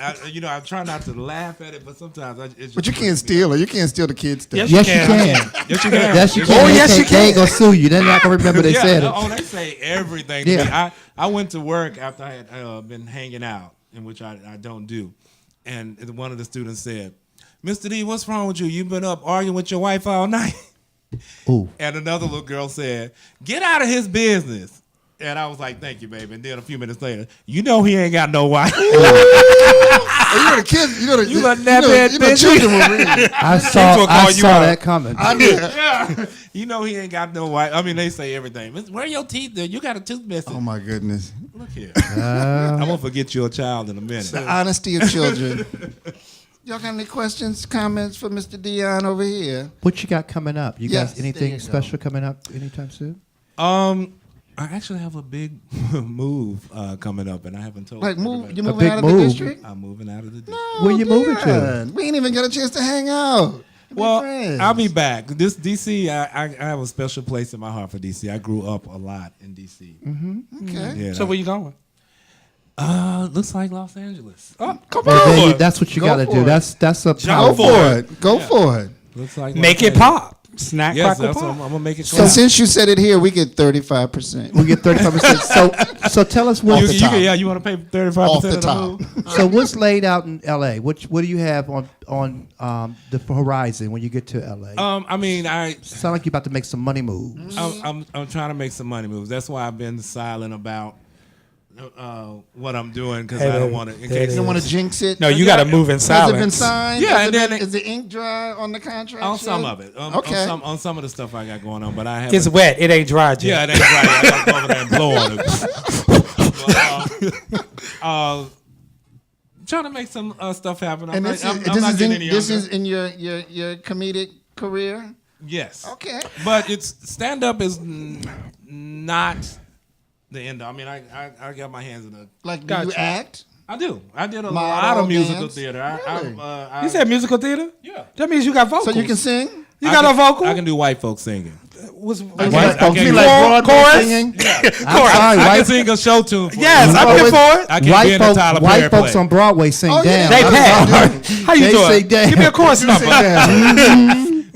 I try not to laugh at it, but sometimes it's just But you can't steal it. You can't steal the kids' stuff. Yes, Yes, you can. Yes, you can. Yes, you can. Oh, yes, you They can. ain't gonna sue you. They're not gonna remember they said it. Oh, they say everything to Yeah. me. I went to work after I had been hanging out, in which I don't do, and one of the students said, "Mr. D, what's wrong with you? You've been up arguing with your wife all night." Ooh. And another little girl said, "Get out of his business." And I was like, "Thank you, baby." And then a few minutes later, he ain't got no wife. Oh, you know the kids. You know the children will read. I will saw call you out. that coming. I did. Yeah. He ain't got no wife. I mean, they say everything. Where are your teeth? There, you got a tooth missing. Oh my goodness. Look here. I'm gonna forget you're a child in a minute. The honesty of children. Y'all got any questions, comments for Mr. Dion over here? What you got coming up? You Yes, guys there anything you go. special coming up anytime soon? I actually have a big move coming up, and I haven't told. Like move? everybody. You moving big out of the move. district? I'm moving out of the district. Oh, Where you moving to? Dion, we ain't even got a chance to hang out. Be Well, friends. I'll be back. This DC, I have a special place in my heart for DC. I grew up a lot in DC. Okay. Yeah. So where you going? Looks like Los Angeles. Oh, come Well, on. then that's what you Go got to for do. it. That's a Go powerful. for it. Go for it. Looks like Make Los it Angeles. pop. Snack, Yes, crackle, that's pop. I'm gonna make it. So clap. since you said it here, we get 35%. We get 35%. So tell us what. Off the top. You want to pay 35% Off the of the top. move? So what's laid out in LA? What do you have on the horizon when you get to LA? I mean, Sound like you're about to make some money moves. I'm trying to make some money moves. That's why I've been silent about what I'm doing because Hey, I don't baby. want to. In There case it You don't want to jinx it? No, you got to move in Has it been silence. signed? Yeah, Has and it then been- it- is the ink dry on the contract? on some yet? of it. Okay. On some of the stuff I got going on, but I haven't. It's wet. It ain't dry yet. Yeah, it ain't right. I got to go over there and blow on it. Trying to make some stuff happen. And this I'm is not getting any this younger. is in your comedic career? Yes. Okay. But it's stand up is not the end. I mean, I got my hands in the. Like, do Gotcha. you act? I do. I did a Model, lot of musical dance? theater. Really? You said musical theater? Yeah. That means you got vocals. So you can sing? You got a vocal? I can do white folk singing. Was, White White folks. folks. You You like like Broadway chorus? singing? I'm sorry, I white, can sing a show tune. For yes, you. I'm here for it. I can be in a Tyler Perry white folks play. on Broadway sing Oh, yeah. down. They I'm pay. sorry. How you They doing? say down. Give me a chorus number.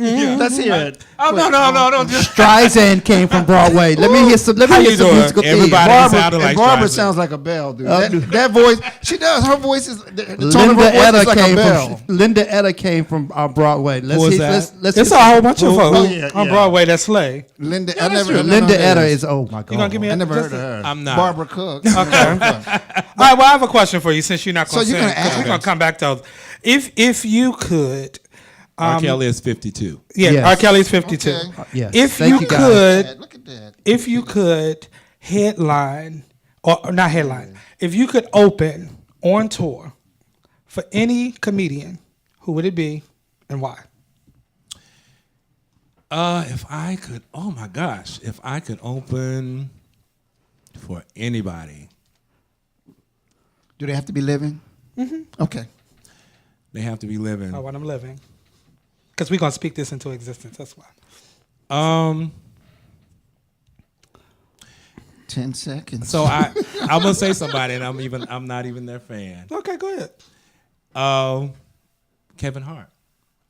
Let's hear it. Oh no! Just Streisand came from Broadway. Let me hear some. Let How me you hear some doing? musical theater. Everybody Barbara, sounded like Barbara Streisand. sounds like a bell, dude. That voice, she does. Her voice is the tone of her Linda voice Etta is like a came bell. from Linda Etta came from Broadway. Let's Who is hear- that? let's It's hear a some- whole bunch of folks on yeah. Broadway that slay. Linda, Yeah, that's true. Linda Etta is. Oh my god. You gonna give me I a, never just heard of a- her. I'm not. Barbara Cook. Okay. All right. Well, I have a question for you since you're not going to So you're sing. gonna ask? We're going to come back to those. If you could, R. Kelly is 52. yeah, Yes. R. Kelly's 52. Okay. Yes. If Thank you you, guys. could, Look at that. if you could headline or not headline, if you could open on tour for any comedian, who would it be and why? If I could, oh my gosh, if I could open for anybody, Do they have to be living? Mm-hmm. Okay. they have to be living. Oh, when I'm living, because we're gonna speak this into existence. That's why. 10 seconds. So I'm gonna say somebody, and I'm not even their fan. Okay, go ahead. Kevin Hart.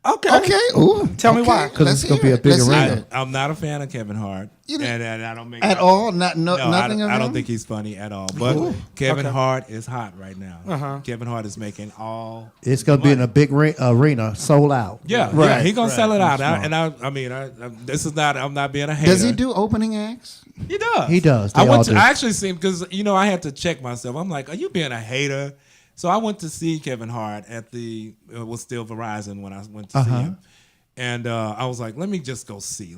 Okay. Okay. Ooh. Tell me why. 'Cause Let's it's gonna hear be a it. big Let's hear arena. it. I'm not a fan of Kevin Hart, You and I don't make At all? Nothing of I don't him? think he's funny at all. But Ooh. Kevin Okay. Hart is hot right now. Uh-huh. Kevin Hart is making all. It's gonna be in a big arena, sold out. Yeah, Right, yeah, he gonna sell it out. Smart. This is not. I'm not being a hater. Does he do opening acts? He does. He does. They I all went to. do. I actually seen because I had to check myself. I'm like, are you being a hater? So I went to see Kevin Hart at the. It was still Verizon when I went to see him. And I was like, let me just go see.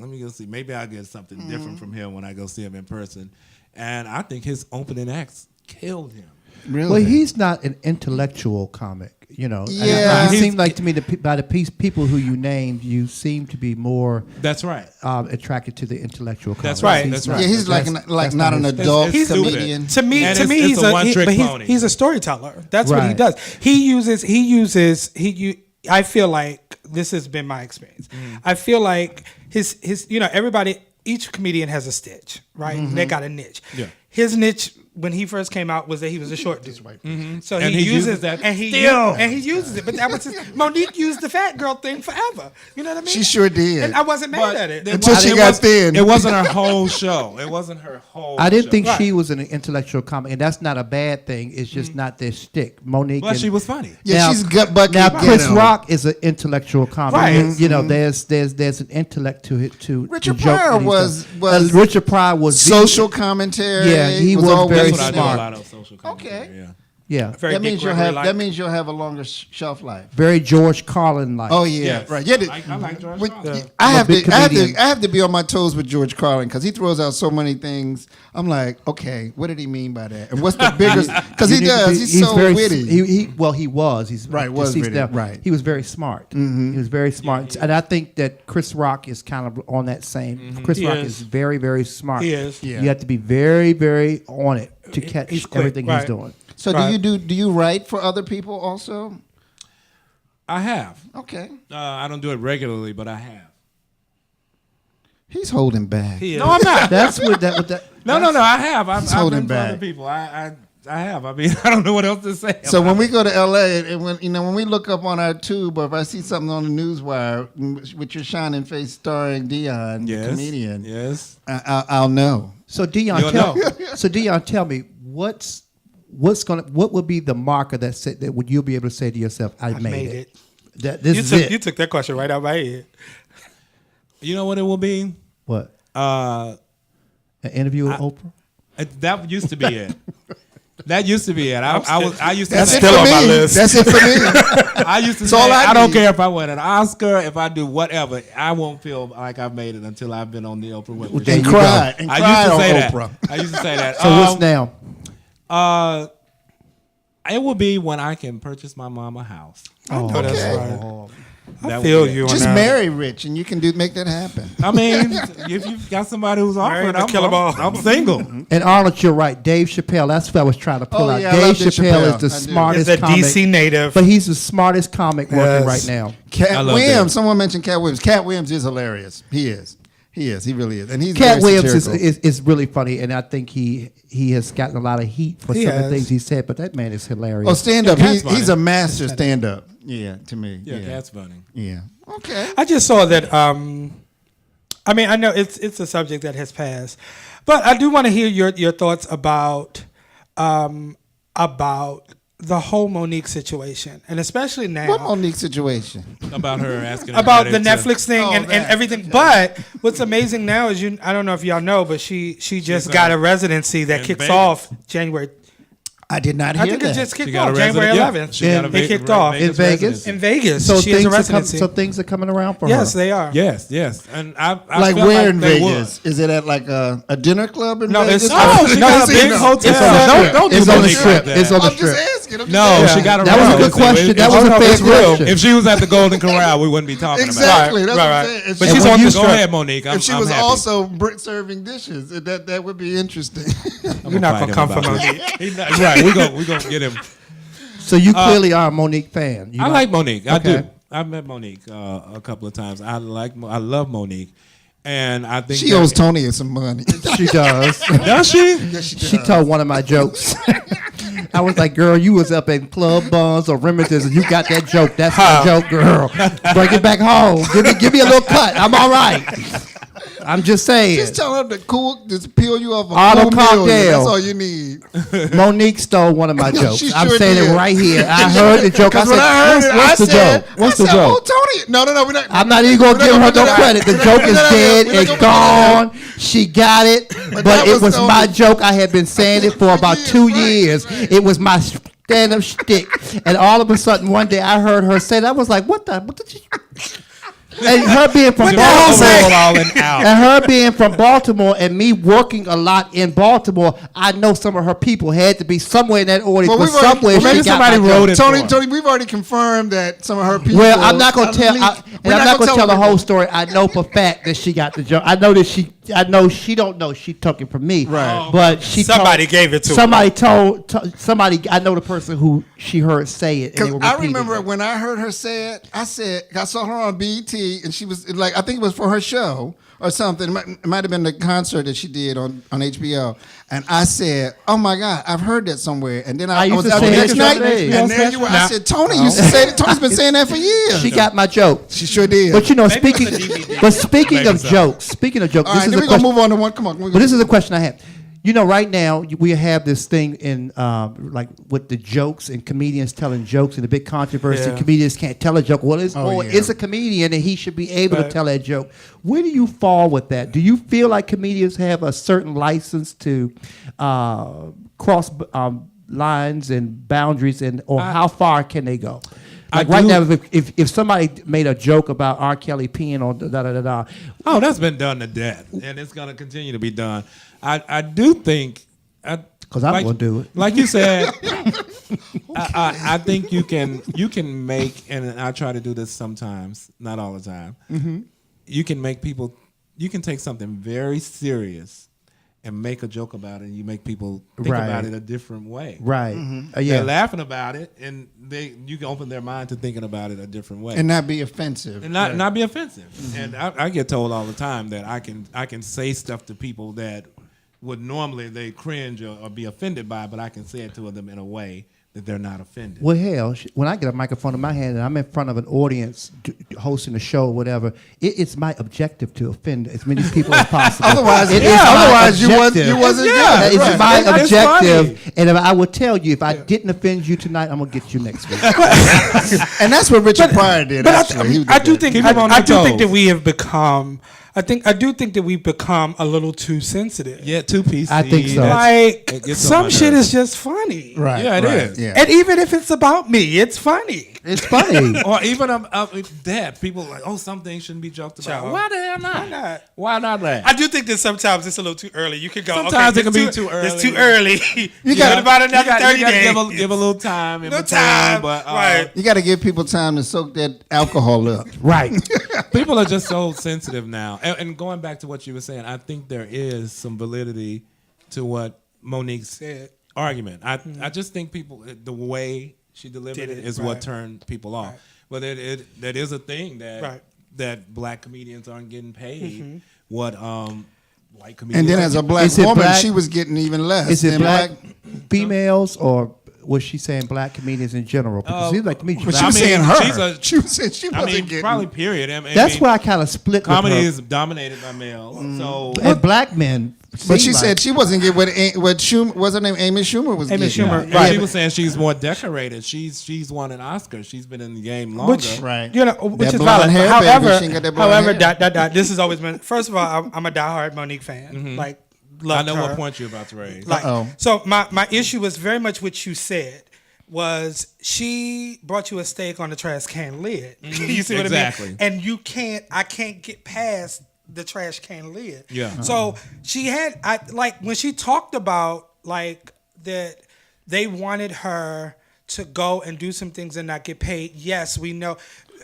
Maybe I'll get something different from him when I go see him in person. And I think his opening acts killed him. Really? Well, he's not an intellectual comic. You know, Yeah. it seemed like to me by the people who you named, you seem to be more That's right. attracted to the intellectual. That's comedy. right. That's right. Yeah, he's like not an adult it's stupid. comedian. To me, And to me, it's he's a a one-trick but pony. he's a storyteller. That's what he Right. does. I feel like this has been my experience. I feel like his everybody, each comedian has a stitch, right? They got a niche. Yeah. His niche when he first came out was that he was a short dude. So And he he uses uses that and he still. and he uses it. But that was Monique used the fat girl thing forever. You know what I mean? She sure did. And I wasn't mad at it. Until she got thin. It wasn't her whole show. It wasn't her whole. I didn't show. think Right. she was an intellectual comic, and that's not a bad thing. It's just not their shtick. Monique, But and, she was funny. Yeah, she's gut bucket. now Chris ghetto. Rock is an intellectual comic. Right. You know, there's an intellect to it. To Richard the joke Pryor that he's was- done. was Richard Pryor was Social commentary. Yeah, he was always very That's what I do a smart. lot of social commentary. Okay. Yeah. yeah, Very That Dick means you'll Gregory have like. that means you'll have a longer shelf life. very George Carlin like. Oh yeah, Yes. right. Yeah, I like George when- Carlin. I have I'm a big to, I have to, comedian. I have to be on my toes with George Carlin because he throws out so many things. I'm like, okay, what did he mean by that? And what's the biggest? Because You he need to does. be- He's so very, witty. He was. He's Right, was deceased witty, now. right. He was very smart. He was very smart, and I think that Chris Rock is kind of on that same. Chris He Rock is. is very, very smart. He is. Yeah. You have to be very, very on it to catch He's quick, everything right. he's doing. So Right. do you write for other people also? I have. Okay, I don't do it regularly, but I have. he's holding back. He is. No, I'm not. That's what that. No, I have. I've holding been for other back. people. I have. I mean, I don't know what else to say. So when we go to LA, and when we look up on our tube, or if I see something on the newswire with your shining face starring Dion, the yes, comedian, yes. I'll know. So Dion, tell me what would be the marker that said that would you be able to say to yourself, I made it. That this is it. You took that question right out of my head. You know what it will be? What? Uh, An interview with Oprah? that used to be it. That used to be it. I used to That's say, it for on my me. list. That's it for me. I used to That's all say, I I don't need. care if I win an Oscar, if I do whatever, I won't feel like I've made it until I've been on the Oprah Winfrey there Show. you Cry go. and I cry used to on say that. Oprah. I used to say that. So what's now? It will be when I can purchase my mom a house. I know that's okay. right. I That feel would be it. you on Just that. marry rich, and you can make that happen. I mean, if you've got somebody who's Marry offering, to kill 'em all. I'm single. And Arnold, you're right. Dave Chappelle. That's what I was trying to pull Oh, out. yeah, I Dave love Dave Chappelle Chappelle. is the I do. smartest He's a comic, DC native. but he's the smartest comic working Yes. right now. Cat I love Williams. that. Someone mentioned Cat Williams. Cat Williams is hilarious. He is. He is. He really is. And he's Cat very Williams satirical. is really funny, and I think he has gotten a lot of heat for He some of the has. things he said. But that man is hilarious. Oh, stand up. Yeah, Cat's He's funny. a master stand up. Yeah, to me. Yeah, Yeah. that's funny. Yeah. Okay. I just saw that. I mean, I know it's a subject that has passed, but I do want to hear your thoughts about the whole Monique situation, and especially now What Monique situation? About her asking about the everybody to- Netflix thing Oh, and that. everything. But what's amazing now is I don't know if y'all know, but she just got a residency that in kicks Vegas. off January. I did not I hear think that. it just She kicked got off a January resident- 11th. yeah, she got a It kicked off. In Vegas? residency. In Vegas. so she has a things residency. things are coming around for her. Yes, they are. Yes, and I Like felt where in they Vegas? Is it at like a dinner club in No, Vegas? it's- would. No, She got it's a big big- hotel. It's on the strip. Don't do It's on the Monique strip. like that. It's on the I'm just strip. asking. I'm just No, asking. she got a That was a good residency. question. That If- was a no, fair it's real. question. If she was at the Golden Corral, we wouldn't be talking Exactly. Right, That's what I'm right. saying. If But she she's was- on the Go strip. ahead, Monique. if she was happy. also serving dishes, that would be interesting. You're not gonna come for Monique. He's not, right, we gonna get him. So you clearly are a Monique fan. You I like Monique. I Okay. do. I've met Monique a couple of times. I love Monique, and I think She that- owes Tony some money. She does. Does she? Yes, she She does. told one of my jokes. I was like, girl, you was up in Club Buns or Remington's and you got that joke. That's my joke, girl. Bring it back home. Give me a little cut. I'm all right. I'm just saying. Just tell her to just peel you off a Auto cool million. cocktail. That's all you need. Monique stole one of my jokes. She I'm sure saying did. it right here. I heard the joke. I Because said, when I heard it, what's I the said, joke? What's the I said, joke? Oh, Tony. No, we're not. I'm not even going to we're give her not no gonna- credit. The joke is we're not dead. gonna- we're It's not gonna- gone. She got it. But But that it was was the my only- joke. I had been saying it for about years, 2 right, years. right. It was my stand-up shtick. And all of a sudden, one day, I heard her say that. I was like, what the? And her being from Baltimore, All in out. and her being from Baltimore, and me working a lot in Baltimore, I know some of her people had to be somewhere in that audience. Well, But we've already- somewhere well, maybe she got somebody my wrote joke. it. Tony, for. Tony, we've already confirmed that some of her people. Well, I'm not gonna tell. we're I'm not gonna tell the whole story. I know for fact that she got the joke. I know that she. I know she don't know. She took it from me. Right. But she. Somebody gave it to her. Somebody told. Somebody. I know the person who she heard say it. And they Because were I repeating remember it. when I heard her say it, I saw her on BET, and she was like, I think it was for her show or something. It might have been the concert that she did on HBO. And I said, oh my God, I've heard that somewhere. And then I used was to out the say next it night, yesterday. and there you were. I said, Tony used to say that. Tony's been saying that for years. She got my joke. She sure did. But you know, Maybe it speaking. was a DVD. But speaking Maybe of so. jokes. Speaking of jokes. All This right, is then a we're going to question. move on to one. Come on. But this is a question I have. You know, right now we have this thing in like with the jokes and comedians telling jokes and the big controversy. Yeah. Comedians can't tell a joke. Well, it's a comedian and he should be able to Right. tell that joke. Where do you fall with that? Do you feel like comedians have a certain license to cross lines and boundaries, and or how far can they go? Like I right do- now, if somebody made a joke about R. Kelly peeing on da da da da, Oh, that's been done to death, and it's going to continue to be done. I do think, because I'm gonna do it. like you said, I think you can make, and I try to do this sometimes, not all the time. Mm-hmm. You can make people, you can take something very serious and make a joke about it, and you make people think Right. about it a different way. Right? They're Yeah. laughing about it, and you can open their mind to thinking about it a different way. And not be offensive. And not be offensive. And I get told all the time that I can say stuff to people that would normally they cringe or be offended by, but I can say it to them in a way that they're not offended. Well, hell, when I get a microphone in my hand and I'm in front of an audience hosting a show or whatever, it's my objective to offend as many people as possible. Otherwise, It yeah, is my otherwise you objective. wasn't Yeah, good. It's Right. my It's objective, funny. and if I would tell you, if I didn't offend you tonight, I'm gonna get you next week. And that's what Richard Pryor did. But Actually, He I did do that. think Keep him on I their do think toes. that we have become. I do think that we've become a little too sensitive. Yeah, 2 PC. I think so. Like it gets on some my shit nerves. is just funny. Right. Yeah, it right, is. Yeah. And even if it's about me, it's funny. It's funny. Or even dead. People are like, oh, some things shouldn't be joked about. Child. Why the hell not? Why not? Why not laugh? I do think that sometimes it's a little too early. You could go. Sometimes okay, it can it's be too early. It's too early. You got- got about another 30 you gotta days. give a little time in No between. time. But Right. You got to give people time to soak that alcohol up. Right. people are just so sensitive now. And going back to what you were saying, I think there is some validity to what Monique said. Argument. I just think people, the way she delivered Did it it, is right. what turned people off. Right. But that is a thing that Right. that black comedians aren't getting paid what white comedians. And then are as a getting black Is it woman, black- she was getting even less. Is it than black females or was she saying black comedians in general? Because it seems like to me, But she I was mean, saying her. she She was saying she wasn't getting. probably period. I mean, that's why I kind of split with comedy her. is dominated by male. So And black men. But she seem said like- she wasn't getting what Schumer, what's her name? Amy Schumer was Amy getting. Schumer. And Right. she was saying she's more decorated. She's won an Oscar. She's been in the game longer. Which, Right. you know, which That is blonde valid. hair, baby. However, She ain't got that blonde hair. this has always been. First of all, I'm a diehard Monique fan. Like, I loved know her. what point you're about to raise. Like, Uh-oh. so my issue was very much what you said. Was she brought you a steak on the trash can lid? You see what I Exactly. mean? And I can't get past the trash can lid. Yeah. So she had, when she talked about like that they wanted her to go and do some things and not get paid. Yes, we know.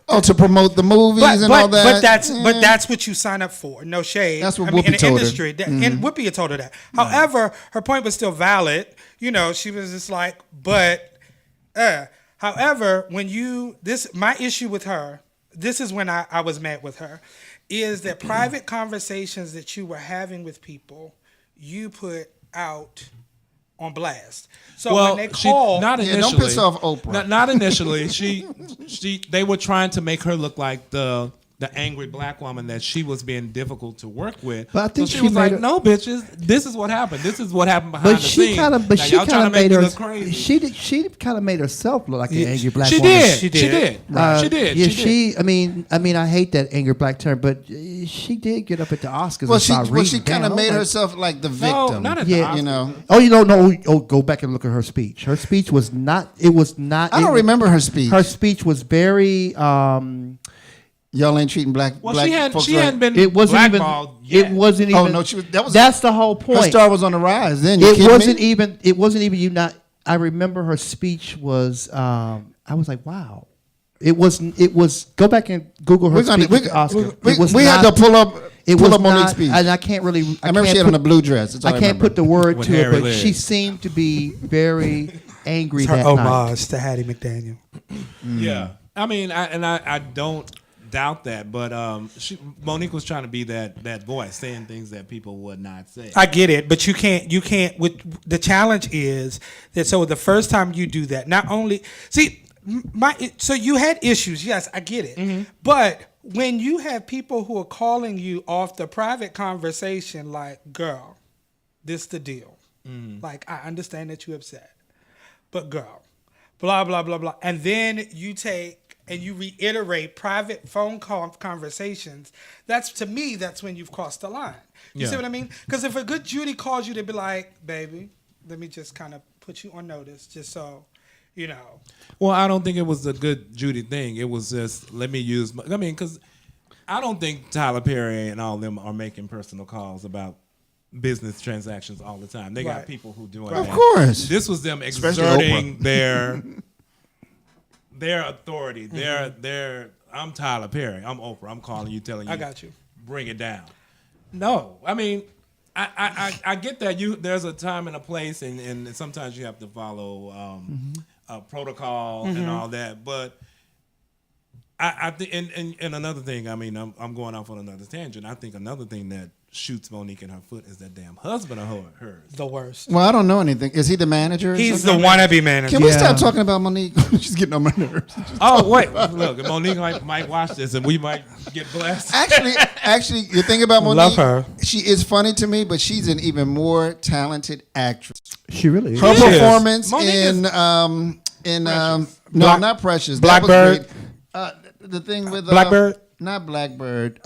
Oh, to promote the movies and all that. But that's what you sign up for. No shade. That's what I mean, in Whoopi the told her. industry, and Whoopi had told her that. However, her point was still valid. You know, she was just like, however, my issue with her, this is when I was mad with her, is that private conversations that you were having with people, you put out on blast. So when they call, not Yeah, initially. don't piss off Oprah. Not initially. They were trying to make her look like the angry black woman that she was being difficult to work with. But I think so she she was made like, her- "No, bitches, this is what happened. This is what happened behind But the she scenes. kind of, but Now, she y'all kind trying of to make made me her. look crazy." She kind of made herself look like an angry black She woman. did. She She did. did. She did. Yeah, She did. I mean, I hate that angry black term, but she did get up at the Oscars. Well, and she start reading kind of down. made Like, herself like the No, victim. not at Yeah. the you Oscars. know. Oh, you don't know? Oh, go back and look at her speech. Her speech was not. It was not. I don't remember her speech. Her speech was very. Y'all ain't treating black Well, black folks she right. hadn't been It wasn't even. blackballed yet. It wasn't even. Oh no, she was. That was. That's the whole Her point. star was on the rise. Then you It kidding wasn't me? even. It wasn't even you. Not. I remember her speech was. I was like, wow. It wasn't. It was. Go back and Google her speech. With Oscar. We had to pull up. It pull was up Monique's not, speech. and I can't really. I remember she had on a blue dress. That's all I can't remember. put the word With to it, hairy but she legs. seemed to be very angry It's her that homage night. to Hattie McDaniel. Yeah, I mean, I don't doubt that, but Monique was trying to be that voice, saying things that people would not say. I get it, but you can't. The challenge is that so the first time you do that, not only so you had issues. Yes, I get it, but when you have people who are calling you off the private conversation, like, girl, this the deal. Like, I understand that you're upset, but girl, blah blah blah blah, and then you take and you reiterate private phone call conversations. To me, that's when you've crossed the line. You see what I mean? Because if a good Judy calls you to be like, baby, let me just kind of put you on notice, just so you know. Well, I don't think it was a good Judy thing. It was just, let me use because I don't think Tyler Perry and all of them are making personal calls about business transactions all the time. They got Right. people who doing Of that. course. This was them Especially exerting their authority. I'm Tyler Perry. I'm Oprah. I'm calling you, telling you. I got you. Bring it down. No, I mean, I get that there's a time and a place, and sometimes you have to follow protocol and all that. But I think, and another thing, I mean, I'm going off on another tangent. I think another thing that shoots Monique in her foot is that damn husband of hers. The worst. Well, I don't know anything. Is he the manager? or He's the something? wannabe manager. Can we stop talking about Monique? She's getting on my nerves. Oh wait, look, Monique might watch this, and we might get blessed. Actually, you think about Monique. Love her. She is funny to me, but she's an even more talented actress. She really is. Her She is. performance Monique is- no, Black- not Precious. Blackbird. That was great. The thing with Blackbird? not Blackbird.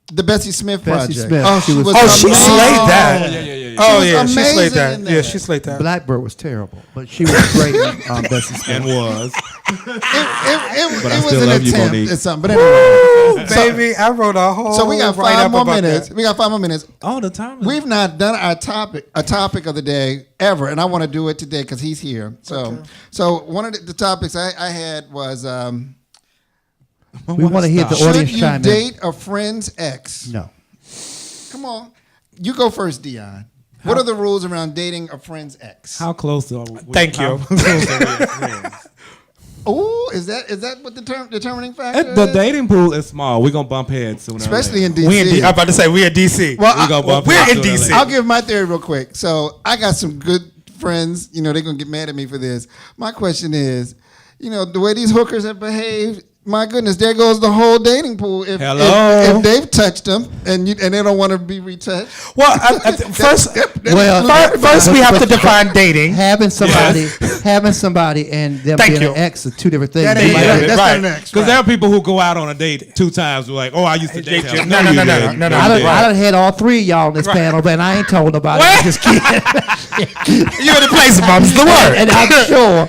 The Bessie Smith Bessie project. Smith. Oh, She she was- was Oh, she amazing. slayed that. Yeah. Oh was yeah, she amazing slayed that. in Yeah, that. she slayed that. Blackbird was terrible, but she was great in Bessie Smith. And was. It I was still an love you, attempt Monique. at something. But anyway, Ooh, baby, I wrote a whole. so we got write-up 5 more about minutes. that. We got 5 more minutes. Oh, the time. We've not done a topic of the day ever, and I want to do it today because he's here. So one of the topics I had was We want to hear the should audience you chime in. date a friend's ex? No. Come on, you go first, Dion. What are the rules around dating a friend's ex? How close are we? Thank you. How close are we as friends? Oh, is that what the determining factor The is? dating pool is small. We're gonna bump heads sooner. Especially in We in DC. I'm about to say we in DC. Well, We gonna bump we're heads in sooner or DC. later. I'll give my theory real quick. So I got some good friends. You know, they're gonna get mad at me for this. My question is, you know, the way these hookers have behaved. My goodness, there goes the whole dating pool. If they've touched them and they don't want to be retouched. Well, first we have to define dating. Having somebody and them Thank being you. an ex are two different things. That You ain't might right. have- That's Right. not an ex. Because there are people who go out on a date 2 times. Who are like, oh, I used to date him. No, you no, didn't. no. I done had all 3 of y'all on this panel, but I ain't told nobody. What? I'm just kidding. You're in the place, mom's the word. And I'm sure.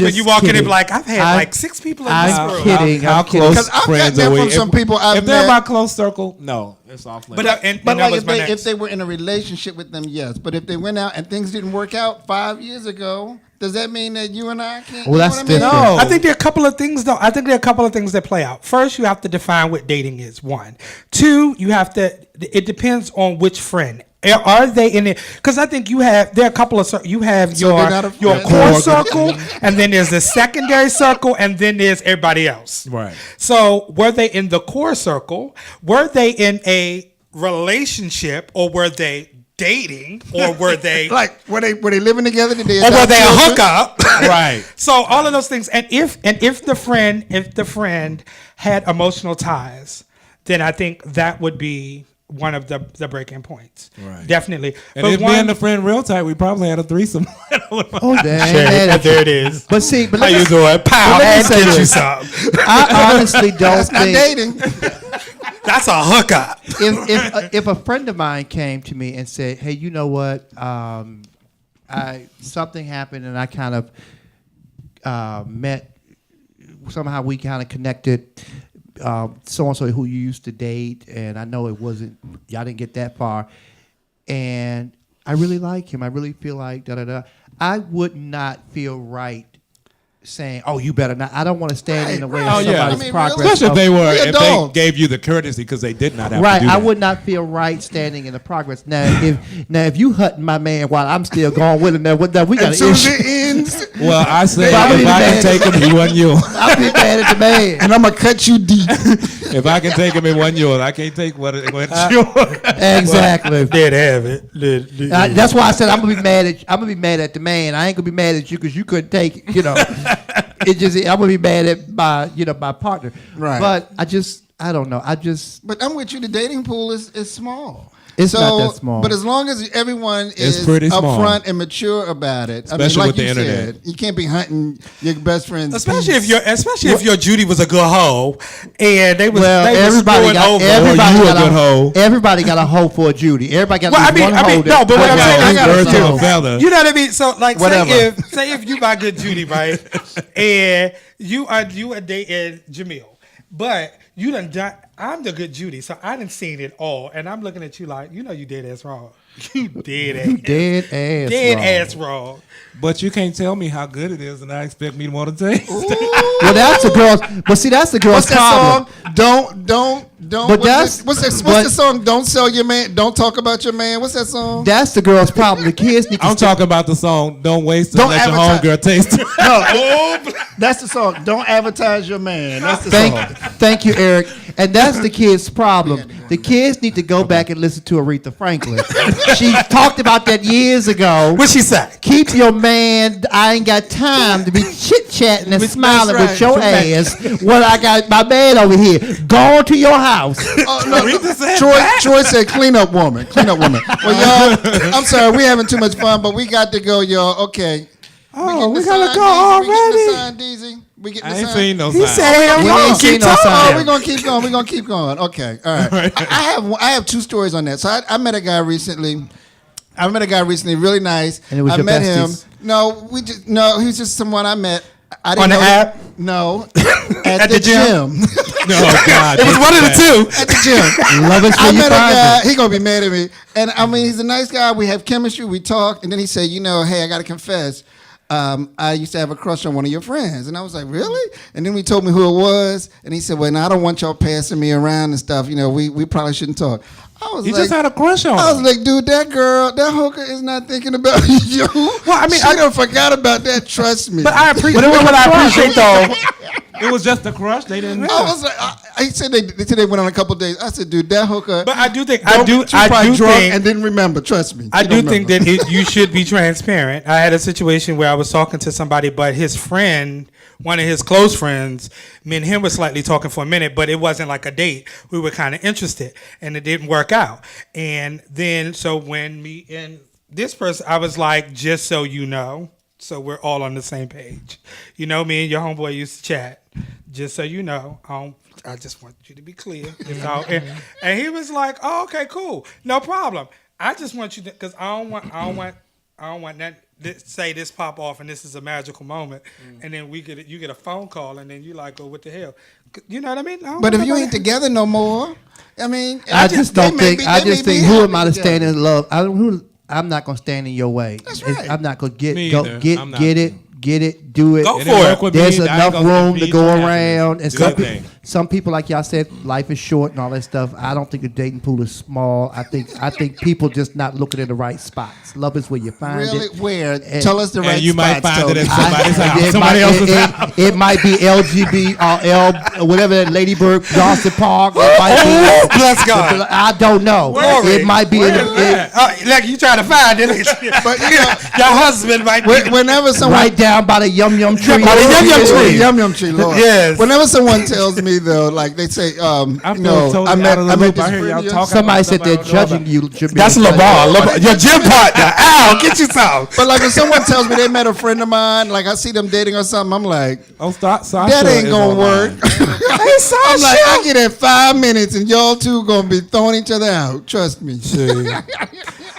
When you walk in and kidding. be like, I've had I- like 6 people in I'm this room. kidding. How I'm kidding. close 'Cause I've friends gotten are that we? from some people I've if they're met. my close circle, no, it's off limits. But that like was if my they, next. if they were in a relationship with them, yes. But if they went out and things didn't work out 5 years ago, does that mean that you and I can't? Well, you know that's what I mean? different. No. I think there are a couple of things, though. I think there are a couple of things that play out. First, you have to define what dating is. 1, 2, you have to. It depends on which friend. Are they in it? Because I think there are a couple of you have So they're not a your friend. core circle, and then there's the secondary circle, and then there's everybody else. Right. So were they in the core circle? Were they in a relationship, or were they dating, or were they Like were they living together? Did they or were adopt they a children? hookup? Right. So all of those things, and if the friend had emotional ties, then I think that would be one of the breaking points. Right. Definitely. And if me and the friend real tight, we probably had a threesome. Oh, dang. there it is. But see, but How let you me, doing? Pow, let me and say get you this. some. I honestly don't That's not think dating. That's a hookup. if a friend of mine came to me and said, "Hey, you know what? Something happened, and I kind of met somehow we kind of connected. So and so who you used to date, and I know it wasn't. Y'all didn't get that far, and I really like him. I really feel like da da da. I would not feel right saying, "Oh, you better not." I don't want to stand in the way of somebody's progress. Especially if they gave you the courtesy because they did not have to do that. I would not feel right standing in the progress. Now, if you hunting my man while I'm still going with him, now we got an issue. Well, I say if I can take him, he wasn't yours. I'll be mad at the man, and I'm gonna cut you deep. If I can take him, it wasn't yours. I can't take what it's yours. Exactly. Did have it. That's why I said I'm gonna be mad at. I'm gonna be mad at the man. I ain't gonna be mad at you because you couldn't take it. You know, I'm gonna be mad at my partner. Right. But I don't know. But I'm with you. The dating pool is small. It's not that small. But as long as everyone is pretty small. upfront and mature about it, Especially with the you internet. said, you can't be hunting your best friend's Especially peace. if your Judy was a good hoe, and they was everybody screwing got over. everybody got a hoe for a Judy. Everybody got Well, one hoe. no, but what I'm saying, I got Birds of a feather. You know what I mean? So, like, Whatever. say if you buy good Judy, right, and you are dating Jamil, but you done. I'm the good Judy, so I done seen it all, and I'm looking at you like, you dead ass wrong. You dead ass wrong. But you can't tell me how good it is, and I expect me to want to taste. Well, that's the girls. But see, that's the girls' What's that problem. song? Don't. But What's the song? Don't sell your man. Don't talk about your man. What's that song? That's the girls' problem. The kids need to. I'm talking about the song "Don't Waste It, Don't Let Your advertise. Homegirl Taste It." No, that's the song. Don't advertise your man. That's the song. Thank you, Eric. And that's the kids' problem. The kids need to go back and listen to Aretha Franklin. She talked about that years ago. What she say? Keep your man. I ain't got time to be chit-chatting and smiling right. with your ass when I got my man over here. Go to your house. Oh, no. Troy said, "Clean up woman." Clean up woman. Well, y'all, I'm sorry, we having too much fun, but we got to go, y'all. Okay. We gotta go already. We getting I the ain't sign. seen no He sign. said, We ain't seen no sign. We're gonna keep going. We're gonna keep going. Okay, all right. I have two stories on that. So I met a guy recently. Really nice. And it was I your met besties? him. He was just someone I met. I didn't On the know app? No, at the gym. No, God. It was one of the two. At the gym. Love is I where you met a find guy. it. He gonna be mad at me. And I mean, he's a nice guy. We have chemistry. We talk. And then he said, hey, I gotta confess. I used to have a crush on one of your friends. And I was like, really? And then he told me who it was. And he said, well, now I don't want y'all passing me around and stuff. We probably shouldn't talk. I was You like, just had a crush on I was him. like, dude, that hooker is not thinking about you. Well, I mean, I done forgot about that. Trust me. But I appreciate. What I appreciate though. It was just a crush. They didn't know. I was like, he said they went on a couple days. I said, dude, that hooker. But I do think she probably drunk and didn't remember. Trust me. I do think that you should be transparent. I had a situation where I was talking to somebody, but his friend, one of his close friends, me and him were slightly talking for a minute, but it wasn't like a date. We were kind of interested, and it didn't work out. And then, so when me and this person, I was like, just so you know, so we're all on the same page. Me and your homeboy used to chat. Just so you know, I just want you to be clear. And he was like, "Oh, okay, cool, no problem. I just want you to, because I don't want that. Say this pop off and this is a magical moment, and then you get a phone call and then you like, oh, what the hell? You know what I mean? But if you ain't together no more, I mean, I just think who am I to stand in love? I'm not gonna stand in your way. That's right. I'm not gonna Me either. I'm not. get it, do it. Go It for didn't it. work with There's me. I ain't enough gonna room to be go happy. around, and Do your thing. some people, like y'all said, life is short and all that stuff. I don't think the dating pool is small. I think people just not looking in the right spots. Love is where you find really, it. where? And- Tell us the right And you might spots, find it Tony. at somebody's house. It Somebody might- else's house. It might be LGB or whatever that Ladybird Johnson Park. It might be, bless God. I don't know. Glory. It might be in the, Like you trying to find it, But your husband might be. whenever someone right down by the yum yum tree. By the yum yum tree. Yum yum tree, Lord. Yes. Whenever someone tells me though, like they say, I feel totally out of the loop. I hear y'all talking. Somebody said they're judging you. That's LeBron. Your gym partner. Ow, get you some. But like when someone tells me they met a friend of mine, like I see them dating or something, I'm like, Oh, Sasha that ain't is gonna online. work. I'm like, I get at 5 minutes and y'all two gonna be throwing each other out. Trust me.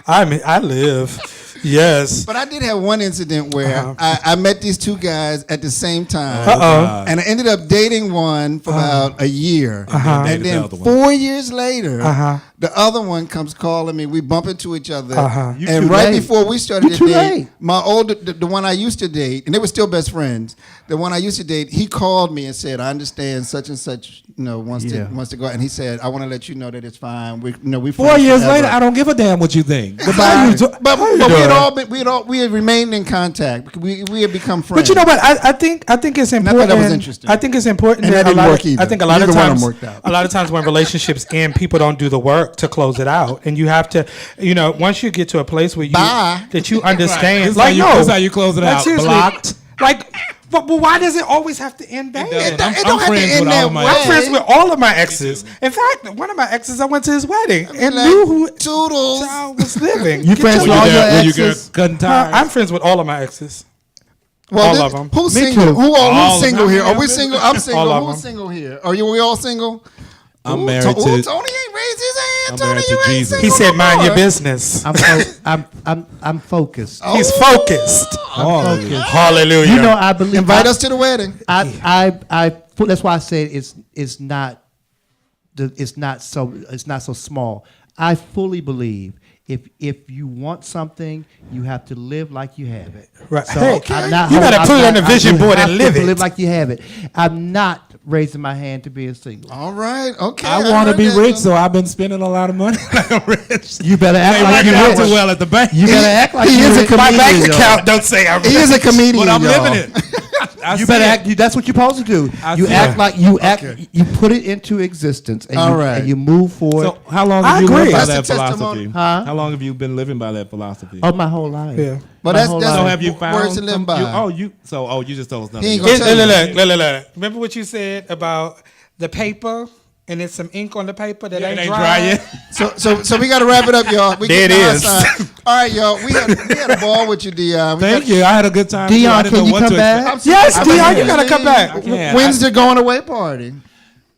I mean, I live. Yes. But I did have one incident where I met these two guys at the same time. Uh-oh. And I ended up dating one for about a year. And then 4 years later, the other one comes calling me. We bump into each other. You And too right late. before we started You to too date, late. my older, the one I used to date, and they were still best friends. The one I used to date, he called me and said, "I understand such and such, wants to go out." And he said, "I want to let you know that it's fine. We 4 years later, I don't give a damn what you think. Goodbye. But we had remained in contact. We had become friends. But you know what? I think it's important. I thought that was interesting. I think it's important And that didn't work either. I think a lot Neither of one of times, them worked out. a lot of times when relationships end, people don't do the work to close it out, and you have to, once you get to a place where you understand, This like this how you close it out. seriously, Blocked. like. But why does it always have to end bad? It doesn't. It don't have to friends end with all that of my way. I'm friends with all of my exes. In fact, one of my exes, I went to his wedding and knew who Toodles. child was living. You friends with all your exes? Cutting ties? I'm friends with all of my exes. Well, All this- of 'em. Who's Me single? too. Who's of single them. here? Are we Yeah, single? I'm All single. of Who's 'em. single here? Are we all single? I'm married to. Tony ain't raised his hand. I'm Tony, married you to ain't Jesus. single He said, no "Mind your more." business." I'm focused. Oh. He's focused. Hallelujah. Hallelujah. You know, I believe. Invite us to the wedding. That's why I said it's not so small. I fully believe if you want something, you have to live like you have it. Right. So Hey, I'm you better put it on the vision board and live it. Live like you have it. I'm not raising my hand to be a single. All right. Okay. I want to heard be that. rich, so I've been spending a lot of money. Like I'm rich. You better act They like work you're out rich. too well at the bank. You better act like he you're is a rich. comedian. My bank y'all. account don't say I'm He is a comedian. But I'm y'all. living it. I You see better it. act. That's what you're supposed to do. I You see act it. like you put it into existence, and All you, right. and you move forward. So how long I have you agree. lived by That's that the testimony. philosophy? Huh? How long have you been living by that philosophy? Oh, my whole life. Yeah. But My that's whole So life. have you found words to live some- by. you just told us nothing. He ain't gonna tell you. Look. Remember what you said about the paper and there's some ink on the paper that Yeah, ain't it ain't dry dry yet. So we got to wrap it up, y'all. We There getting it to our is. side. All right, y'all. We had a ball with you, Dion. We Thank got- you. I had a good time. Dion, I didn't can know you what come to back? expect. Yes, I Dion, think you gotta come back. I can't. When's the going away party?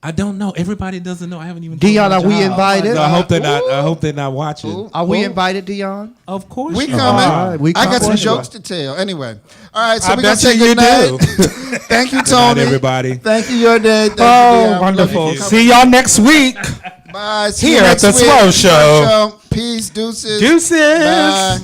I don't know. Everybody doesn't know. I haven't even. Dion, told are my we job. invited? No, I hope they're not. I hope they're not watching. Ooh. Are we Ooh. invited, Dion? Of course, We you coming. are. right, we I got coming. some jokes to tell. Anyway, all right. So I we're gonna bet say you good night. do. Thank you, night, Tony. everybody. Thank you, your day. Thank you, Oh, Dion. We love wonderful. you. See y'all next week. Bye. See Here you at next the week. Swerv Show. Peace. Deuces. Deuces. Bye.